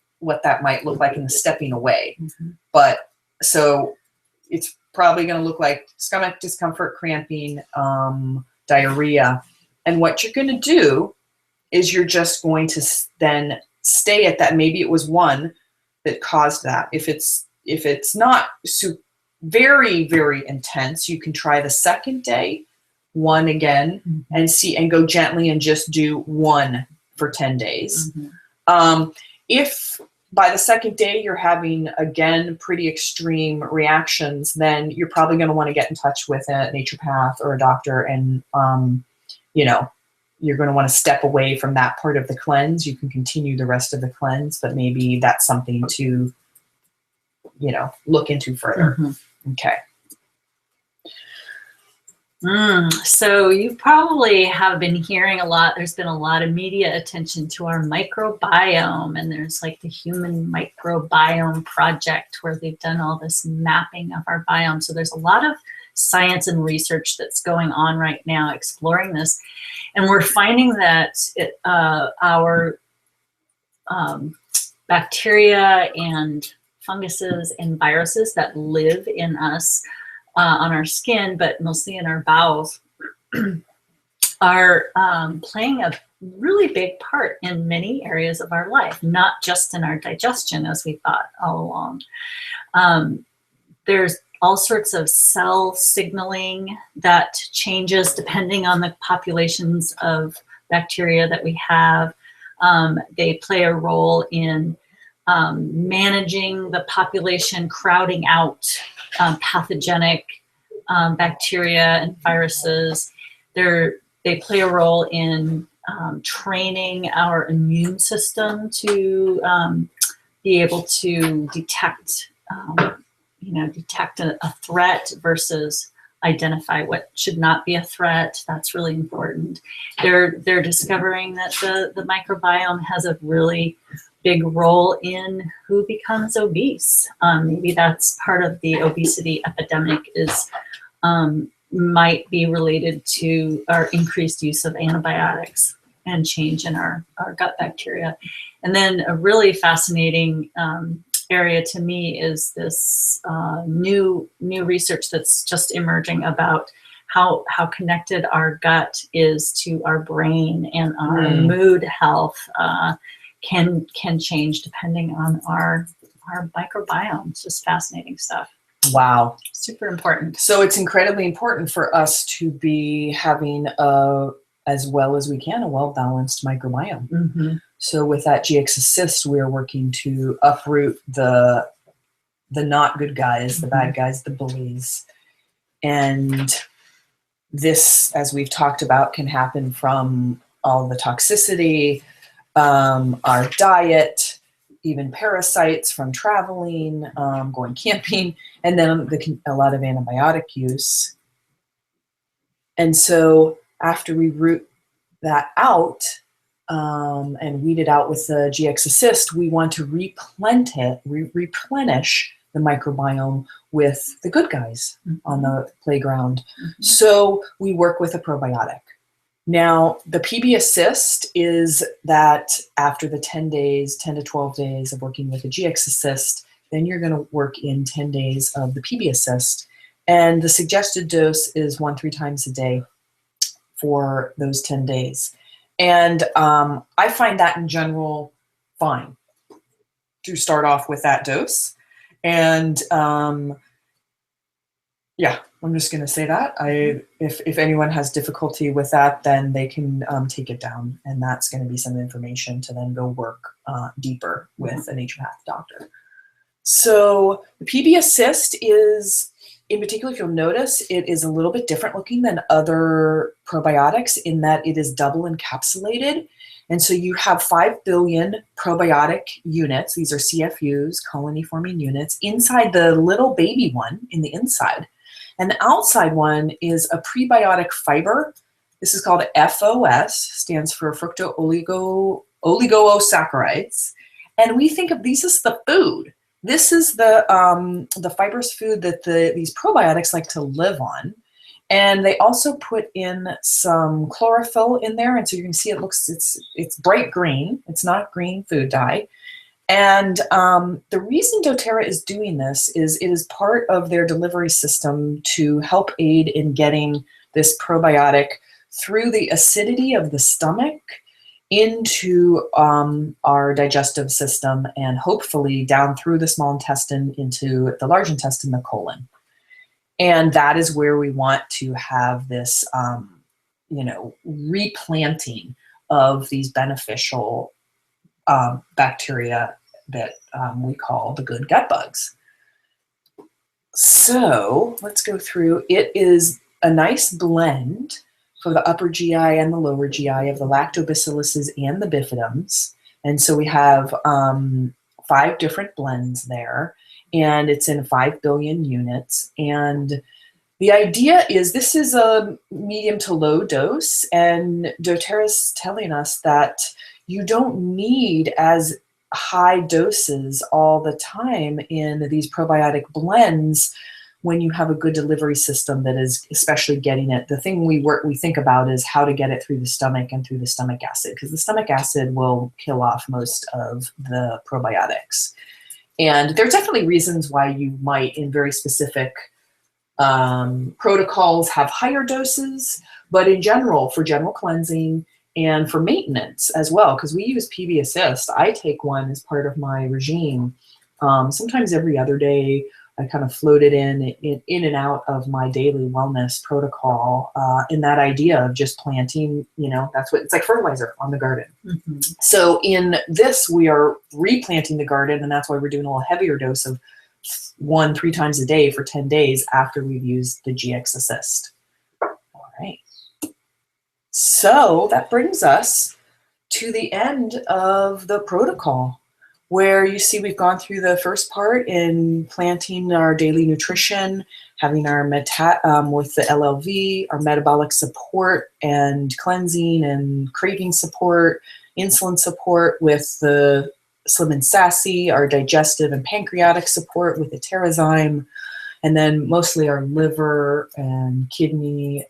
that might look like in the stepping away. But so it's probably going to look like stomach discomfort, cramping, diarrhea. And what you're going to do is you're just going to then stay at that. Maybe it was 1 that caused that. If it's not very, very intense, you can try the second day, 1 again, and go gently and just do 1 for 10 days. If by the second day you're having, again, pretty extreme reactions, then you're probably going to want to get in touch with a naturopath or a doctor, and you're going to want to step away from that part of the cleanse. You can continue the rest of the cleanse, but maybe that's something to look into further. Okay. So you probably have been hearing a lot. There's been a lot of media attention to our microbiome, and there's like the Human Microbiome Project where they've done all this mapping of our biome. So there's a lot of science and research that's going on right now exploring this, and we're finding that our bacteria and funguses and viruses that live in us on our skin, but mostly in our bowels, are playing a really big part in many areas of our life, not just in our digestion, as we thought all along. There's all sorts of cell signaling that changes depending on the populations of bacteria that we have. They play a role in managing the population, crowding out pathogenic bacteria and viruses. They play a role in training our immune system to be able to detect a threat versus identify what should not be a threat. That's really important. They're discovering that the microbiome has a really big role in who becomes obese. Maybe that's part of the obesity epidemic is might be related to our increased use of antibiotics and change in our gut bacteria. And then a really fascinating area to me is this new research that's just emerging about how connected our gut is to our brain, and our mood health can change depending on our microbiome. It's just fascinating stuff. Wow. Super important. So it's incredibly important for us to be having as well as we can, a well-balanced microbiome. Mm-hmm. So with that GX Assist, we're working to uproot the not good guys, the bad guys, the bullies. And this, as we've talked about, can happen from all the toxicity, our diet, even parasites from traveling, going camping, and then a lot of antibiotic use. And so after we root that out and weed it out with the GX Assist, we want to replenish the microbiome with the good guys on the playground. So we work with a probiotic. Now, the PB Assist is that after the 10 to 12 days of working with the GX Assist, then you're going to work in 10 days of the PB Assist. And the suggested dose is 1-3 times a day for those 10 days. And I find that in general fine to start off with that dose. And yeah, I'm just going to say that. If anyone has difficulty with that, then they can take it down. And that's going to be some information to then go work deeper with a naturopathic doctor. So the PB Assist is, in particular, if you'll notice, it is a little bit different looking than other probiotics in that it is double encapsulated. And so you have 5 billion probiotic units. These are CFUs, colony-forming units, inside the little baby one in the inside. And the outside one is a prebiotic fiber. This is called FOS, stands for fructooligosaccharides. And we think of these as the food. This is the fibrous food that these probiotics like to live on. And they also put in some chlorophyll in there. And so you can see it's bright green. It's not green food dye. And the reason doTERRA is doing this is it is part of their delivery system to help aid in getting this probiotic through the acidity of the stomach into our digestive system, and hopefully down through the small intestine into the large intestine, the colon. And that is where we want to have this, replanting of these beneficial bacteria that we call the good gut bugs. So let's go through. It is a nice blend for the upper GI and the lower GI of the lactobacilluses and the bifidums. And so we have 5 different blends there, and it's in 5 billion units. And the idea is this is a medium to low dose, and doTERRA is telling us that you don't need as high doses all the time in these probiotic blends when you have a good delivery system that is especially getting it. The thing we think about is how to get it through the stomach and through the stomach acid, because the stomach acid will kill off most of the probiotics. And there are definitely reasons why you might, in very specific protocols, have higher doses, but in general, for general cleansing and for maintenance as well, because we use PB Assist. I take one as part of my regime. Sometimes every other day, I kind of float it in and out of my daily wellness protocol, in that idea of just planting, that's what it's like, fertilizer on the garden. Mm-hmm. So in this, we are replanting the garden, and that's why we're doing a little heavier dose of 1-3 times a day for 10 days after we've used the GX Assist. All right. So that brings us to the end of the protocol, where you see we've gone through the first part in planting our daily nutrition, having our with the LLV, our metabolic support and cleansing and craving support, insulin support with the Slim and Sassy, our digestive and pancreatic support with the Terrazyme, And then mostly our liver and kidney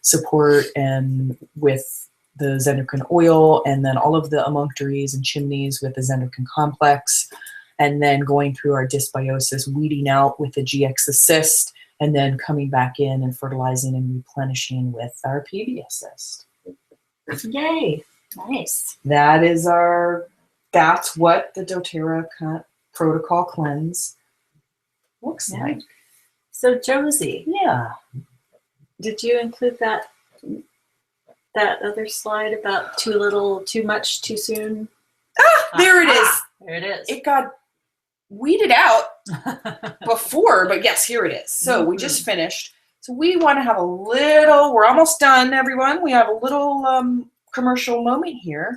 support, and with the Zendocrine oil, and then all of the emunctories and chimneys with the Zendocrine complex, and then going through our dysbiosis, weeding out with the GX Assist, and then coming back in and fertilizing and replenishing with our PB Assist. Yay. Nice. That's what the doTERRA protocol cleanse looks Yeah. like. So Josie, Yeah. did you include that other slide about too little, too much, too soon? There it is. There it is. It got weeded out before, but yes, here it is. So we just finished. So we want to have we're almost done, everyone. We have a little commercial moment here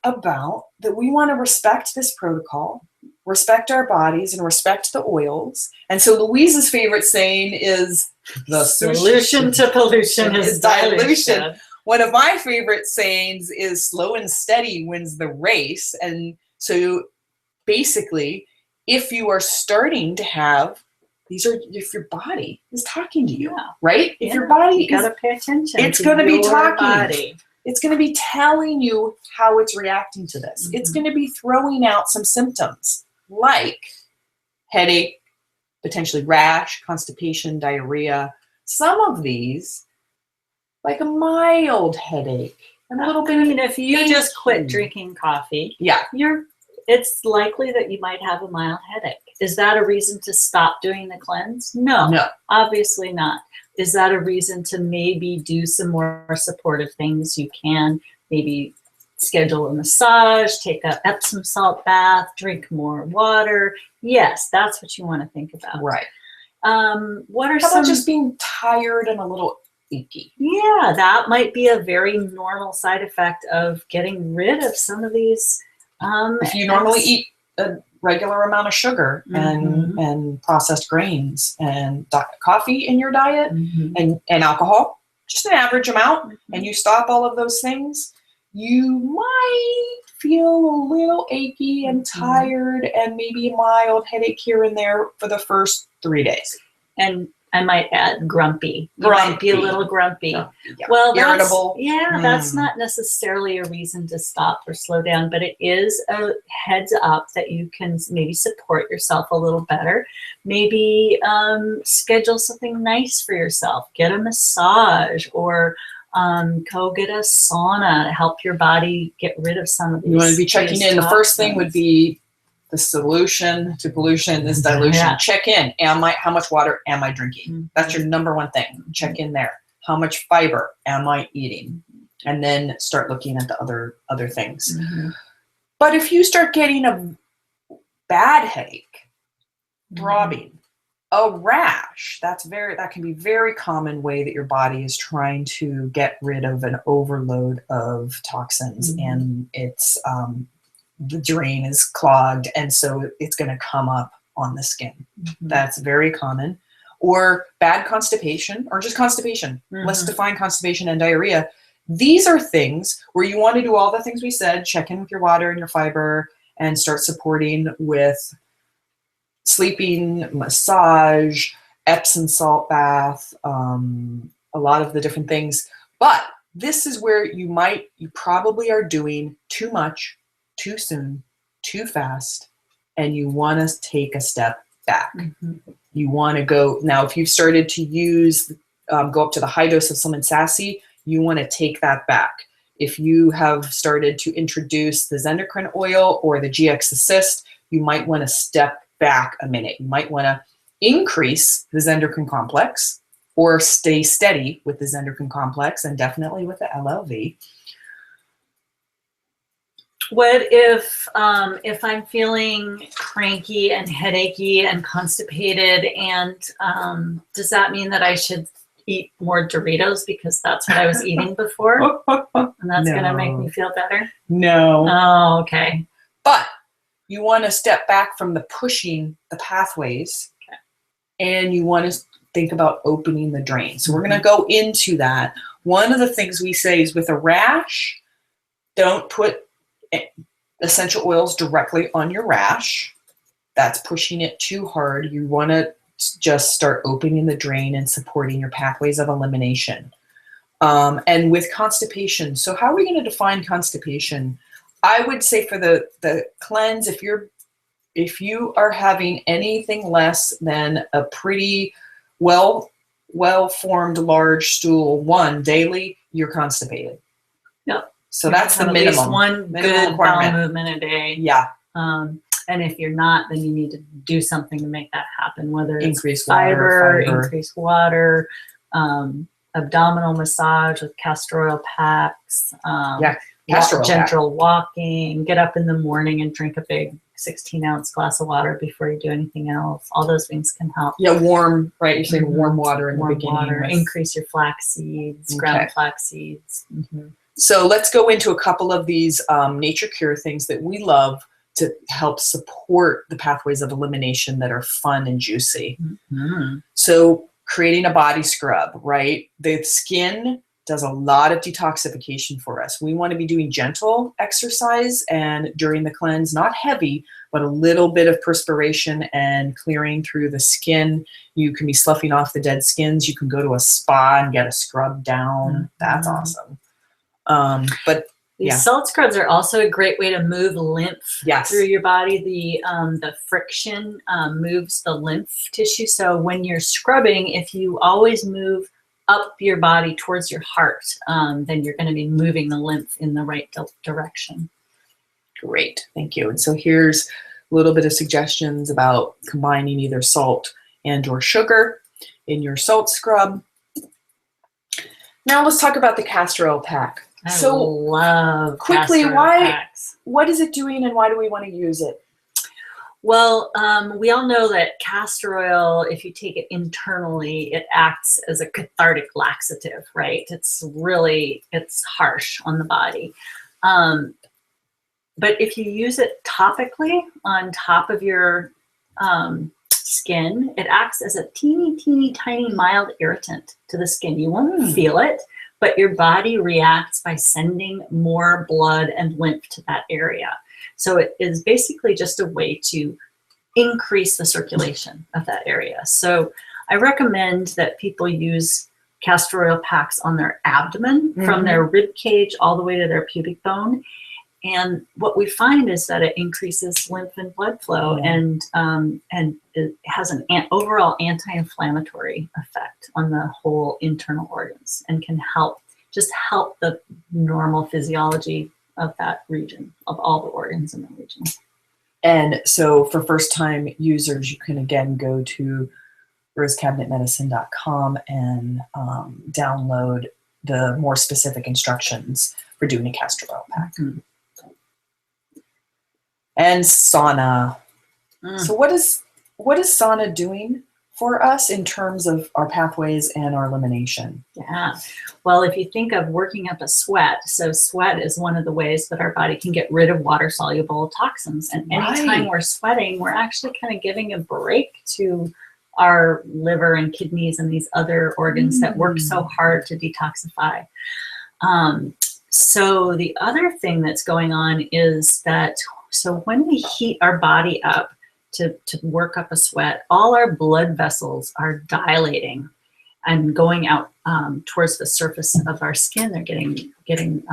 about that we want to respect this protocol, respect our bodies, and respect the oils. And so Louise's favorite saying is, the solution to pollution is dilution. One of my favorite sayings is, slow and steady wins the race. And so basically, if you are starting to have, if your body is talking to you, right? If your body you gotta pay attention. it's going to be talking. Body. It's going to be telling you how it's reacting to this. Mm-hmm. It's going to be throwing out some symptoms like headache, potentially rash, constipation, diarrhea. Some of these, like a mild headache, and a little bit. I mean, if you just quit drinking coffee, it's likely that you might have a mild headache. Is that a reason to stop doing the cleanse? No, obviously not. Is that a reason to maybe do some more supportive things? You can maybe schedule a massage, take a Epsom salt bath, drink more water. Yes, that's what you want to think about. Right. What are How some about just being tired and a little achy? Yeah, that might be a very normal side effect of getting rid of some of these. If you normally eat a regular amount of sugar and processed grains and coffee in your diet and alcohol, just an average amount, and you stop all of those things, you might feel a little achy and tired and maybe a mild headache here and there for the first 3 days. And I might add grumpy. You might be a little grumpy. Yeah. Well, irritable. That's not necessarily a reason to stop or slow down, but it is a heads up that you can maybe support yourself a little better. Maybe schedule something nice for yourself. Get a massage, or go get a sauna to help your body get rid of some of these. You want to be checking in. The first thing would be the solution to pollution is dilution. Yeah. Check in. How much water am I drinking? That's your number one thing. Check in there. How much fiber am I eating? And then start looking at the other things. But if you start getting a bad headache, throbbing, a rash, that can be a very common way that your body is trying to get rid of an overload of toxins, and it's the drain is clogged, and so it's going to come up on the skin. That's very common. Or bad constipation, or just constipation. Let's define constipation and diarrhea. These are things where you want to do all the things we said, check in with your water and your fiber, and start supporting with sleeping, massage, Epsom salt bath, a lot of the different things. But this is where you probably are doing too much, too soon, too fast, and you want to take a step back. You want to go, now if you've started to use, go up to the high dose of Slim Sassy, you want to take that back. If you have started to introduce the Zendocrine oil or the GX Assist, you might want to step back a minute. You might want to increase the Zendocrine complex or stay steady with the Zendocrine complex, and definitely with the LLV. What if I'm feeling cranky and headachy and constipated, and does that mean that I should eat more Doritos because that's what I was eating before, and that's going to make me feel better? No. Oh, okay. But you want to step back from the pushing the pathways, and you want to think about opening the drain. So we're going to go into that. One of the things we say is with a rash, don't put essential oils directly on your rash. that's pushing it too hard. You want to just start opening the drain and supporting your pathways of elimination. And with constipation, so how are we going to define constipation? I would say for the cleanse, if you are having anything less than a pretty well-formed large stool, one daily, you're constipated. Yep. So that's the At minimum. least one minimum good bowel requirement. movement a day. Yeah. And if you're not, then you need to do something to make that happen, whether it's Increase fiber, water. increase water, abdominal massage with castor oil packs, Yeah, castor oil pack. gentle walking, get up in the morning and drink a big 16-ounce glass of water before you do anything else. All those things can help. Yeah, warm, right? You're saying Mhm. warm water in the Warm beginning. water, with- increase your flax seeds, Okay. ground flax seeds. Mhm. So let's go into a couple of these nature cure things that we love to help support the pathways of elimination that are fun and juicy. Mhm. So creating a body scrub, right? The skin does a lot of detoxification for us. We want to be doing gentle exercise and during the cleanse, not heavy, but a little bit of perspiration and clearing through the skin. You can be sloughing off the dead skins. You can go to a spa and get a scrub down. That's Mhm. awesome. But These Yeah. salt scrubs are also a great way to move lymph yes, through your body. The friction moves the lymph tissue. So when you're scrubbing, if you always move up your body towards your heart, then you're going to be moving the lymph in the right direction. great. Thank you. And so here's a little bit of suggestions about combining either salt and or sugar in your salt scrub. Now let's talk about the castor oil pack. I So love quickly, castor oil why- packs. What is it doing and why do we want to use it? Well, we all know that castor oil, if you take it internally, it acts as a cathartic laxative, right? It's harsh on the body. But if you use it topically on top of your skin, it acts as a teeny tiny mild irritant to the skin. You won't feel it, but your body reacts by sending more blood and lymph to that area. So it is basically just a way to increase the circulation of that area. So I recommend that people use castor oil packs on their abdomen, from their rib cage all the way to their pubic bone. And what we find is that it increases lymph and blood flow, and it has an overall anti-inflammatory effect on the whole internal organs, and can help the normal physiology of that region, of all the organs in the region. And so for first-time users, you can again go to rosecabinetmedicine.com and download the more specific instructions for doing a castor oil pack. Mhm. And sauna. Mm. So what is sauna doing for us in terms of our pathways and our elimination? Yeah. Well, if you think of working up a sweat, so sweat is one of the ways that our body can get rid of water-soluble toxins. And anytime Right. we're sweating, we're actually kind of giving a break to our liver and kidneys and these other organs that work so hard to detoxify. So the other thing that's going on is that, so when we heat our body up to work up a sweat, all our blood vessels are dilating and going out towards the surface of our skin. They're getting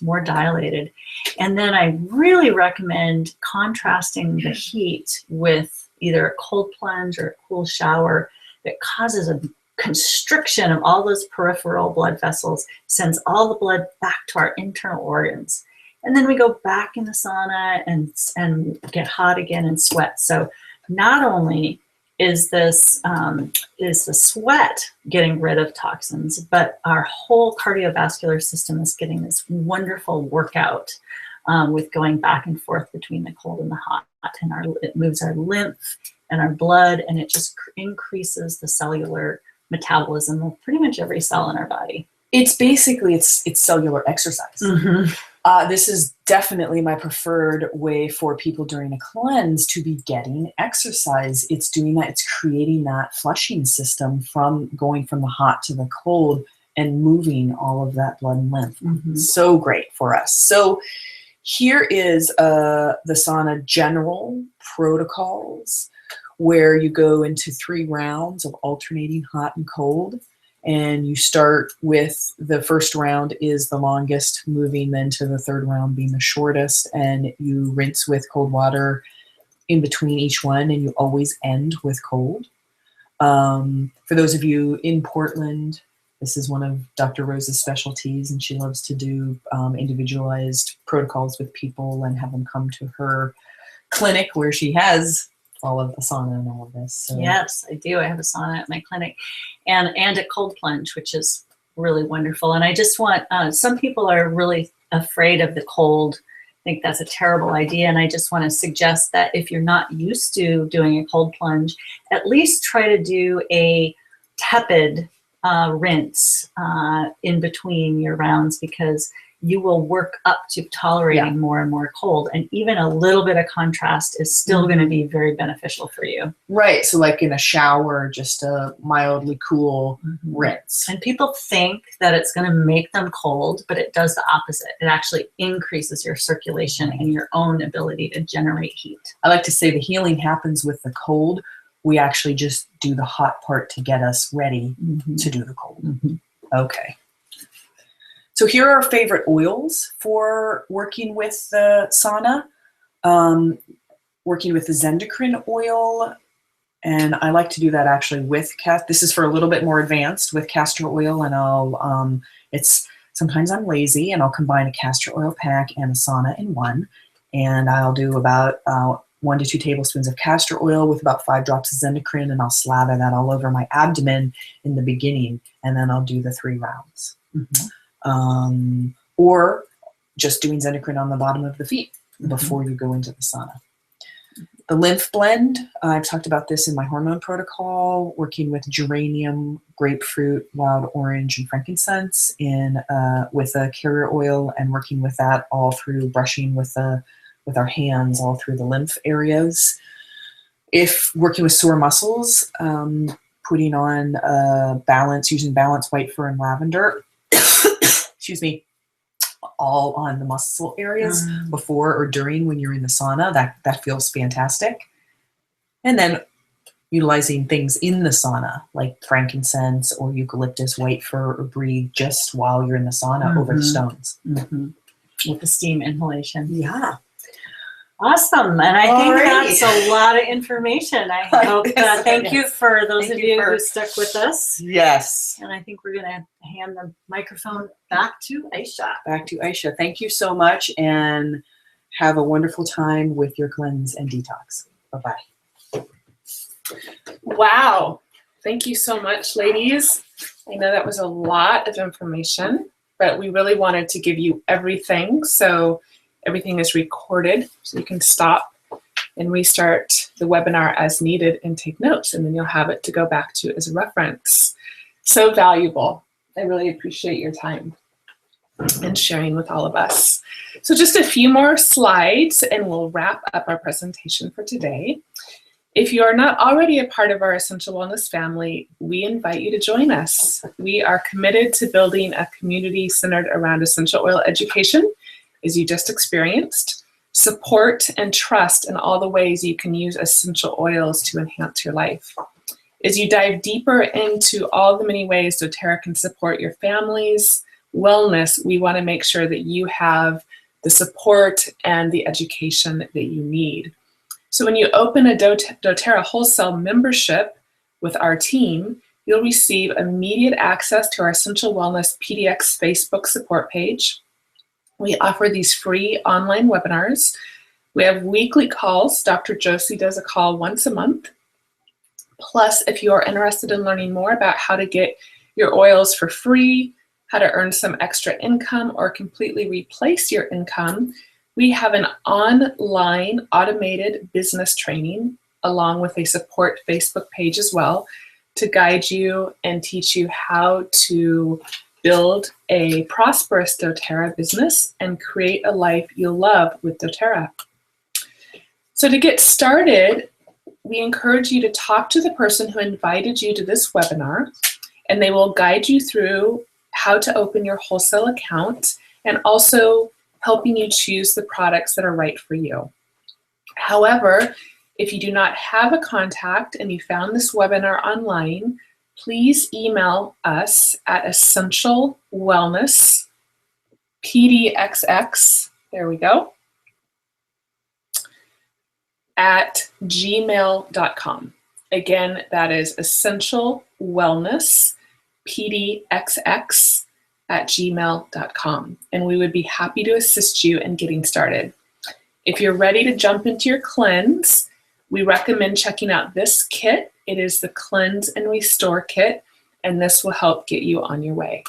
more dilated. And then I really recommend contrasting the heat with either a cold plunge or a cool shower that causes a constriction of all those peripheral blood vessels, sends all the blood back to our internal organs. And then we go back in the sauna and get hot again and sweat. So not only is the sweat getting rid of toxins, but our whole cardiovascular system is getting this wonderful workout with going back and forth between the cold and the hot. And it moves our lymph and our blood, and it just increases the cellular metabolism of pretty much every cell in our body. It's basically, it's cellular exercise. This is definitely my preferred way for people during a cleanse to be getting exercise. It's doing that. It's creating that flushing system from going from the hot to the cold and moving all of that blood and lymph. So great for us. So Here is the sauna general protocols, where you go into 3 rounds of alternating hot and cold. And you start with the first round is the longest, moving then to the third round being the shortest. And you rinse with cold water in between each one, and you always end with cold. For those of you in Portland, this is one of Dr. Rose's specialties, and she loves to do individualized protocols with people and have them come to her clinic where she has all of the sauna and all of this. So. Yes, I do. I have a sauna at my clinic and a cold plunge, which is really wonderful. And I just want, some people are really afraid of the cold. I think that's a terrible idea. And I just want to suggest that if you're not used to doing a cold plunge, at least try to do a tepid rinse in between your rounds, because you will work up to tolerating more and more cold. And even a little bit of contrast is still going to be very beneficial for you. Right. So like in a shower, just a mildly cool rinse. And people think that it's going to make them cold, but it does the opposite. It actually increases your circulation and your own ability to generate heat. I like to say the healing happens with the cold. We actually just do the hot part to get us ready to do the cold. Okay. So here are our favorite oils for working with the sauna. Working with the Zendocrine oil, and I like to do that actually with this is for a little bit more advanced with castor oil, and I'll sometimes I'm lazy and I'll combine a castor oil pack and a sauna in one, and I'll do about 1 to 2 tablespoons of castor oil with about 5 drops of Zendocrine, and I'll slather that all over my abdomen in the beginning, and then I'll do the 3 rounds. Or just doing Zendocrine on the bottom of the feet before you go into the sauna. The lymph blend, I've talked about this in my hormone protocol, working with geranium, grapefruit, wild orange, and frankincense with a carrier oil, and working with that all through brushing with our hands all through the lymph areas. If working with sore muscles, putting on Balance, using Balance white fir and lavender, excuse me, all on the muscle areas before or during when you're in the sauna. That feels fantastic. And then utilizing things in the sauna like frankincense or eucalyptus, white fir, or breathe just while you're in the sauna over the stones. With the steam inhalation. Yeah. Awesome. And I think that's a lot of information. I hope thank you for those of you who stuck with us. Yes. And I think we're going to hand the microphone back to Aisha. Back to Aisha. Thank you so much, and have a wonderful time with your cleanse and detox. Bye-bye. Wow. Thank you so much, ladies. I know that was a lot of information, but we really wanted to give you everything. So everything is recorded, so you can stop and restart the webinar as needed and take notes, and then you'll have it to go back to as a reference. So valuable. I really appreciate your time and sharing with all of us. So just a few more slides and we'll wrap up our presentation for today. If you are not already a part of our Essential Wellness family, we invite you to join us. We are committed to building a community centered around essential oil education, as you just experienced, support and trust in all the ways you can use essential oils to enhance your life. As you dive deeper into all the many ways doTERRA can support your family's wellness, we want to make sure that you have the support and the education that you need. So when you open a doTERRA Wholesale membership with our team, you'll receive immediate access to our Essential Wellness PDX Facebook support page. We offer these free online webinars. We have weekly calls. Dr. Josie does a call once a month. Plus, if you are interested in learning more about how to get your oils for free, how to earn some extra income, or completely replace your income, we have an online automated business training along with a support Facebook page as well to guide you and teach you how to build a prosperous doTERRA business and create a life you'll love with doTERRA. So to get started, we encourage you to talk to the person who invited you to this webinar, and they will guide you through how to open your wholesale account and also helping you choose the products that are right for you. However, if you do not have a contact and you found this webinar online, please email us at Essential Wellness PDXX, there we go, at gmail.com. Again, that is Essential Wellness PDXX at gmail.com. And we would be happy to assist you in getting started. If you're ready to jump into your cleanse, we recommend checking out this kit. It is the Cleanse and Restore Kit, and this will help get you on your way.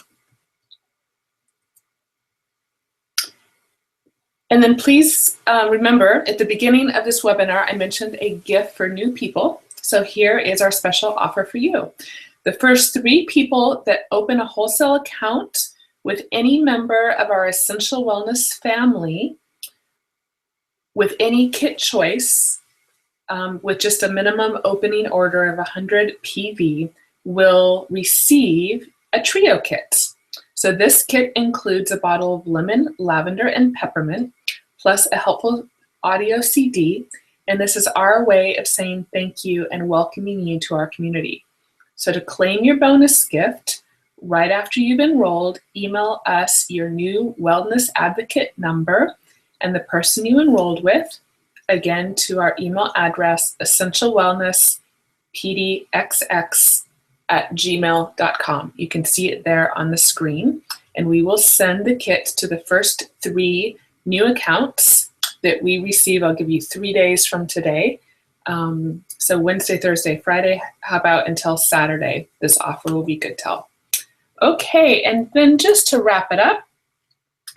And then please remember, at the beginning of this webinar, I mentioned a gift for new people. So here is our special offer for you. The first 3 people that open a wholesale account with any member of our Essential Wellness family with any kit choice, with just a minimum opening order of 100 PV, will receive a trio kit. So this kit includes a bottle of lemon, lavender, and peppermint, plus a helpful audio CD. And this is our way of saying thank you and welcoming you to our community. So to claim your bonus gift, right after you've enrolled, email us your new Wellness Advocate number and the person you enrolled with, again to our email address, essentialwellnesspdxx@gmail.com. You can see it there on the screen, and we will send the kit to the first 3 new accounts that we receive. I'll give you 3 days from today. So Wednesday, Thursday, Friday. How about until Saturday? This offer will be good till. Okay, and then just to wrap it up,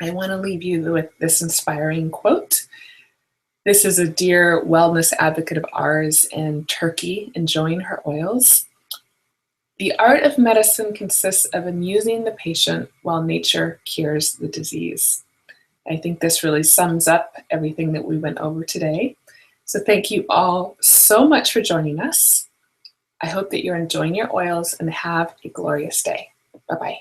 I want to leave you with this inspiring quote. This is a dear wellness advocate of ours in Turkey enjoying her oils. The art of medicine consists of amusing the patient while nature cures the disease. I think this really sums up everything that we went over today. So thank you all so much for joining us. I hope that you're enjoying your oils and have a glorious day. Bye-bye.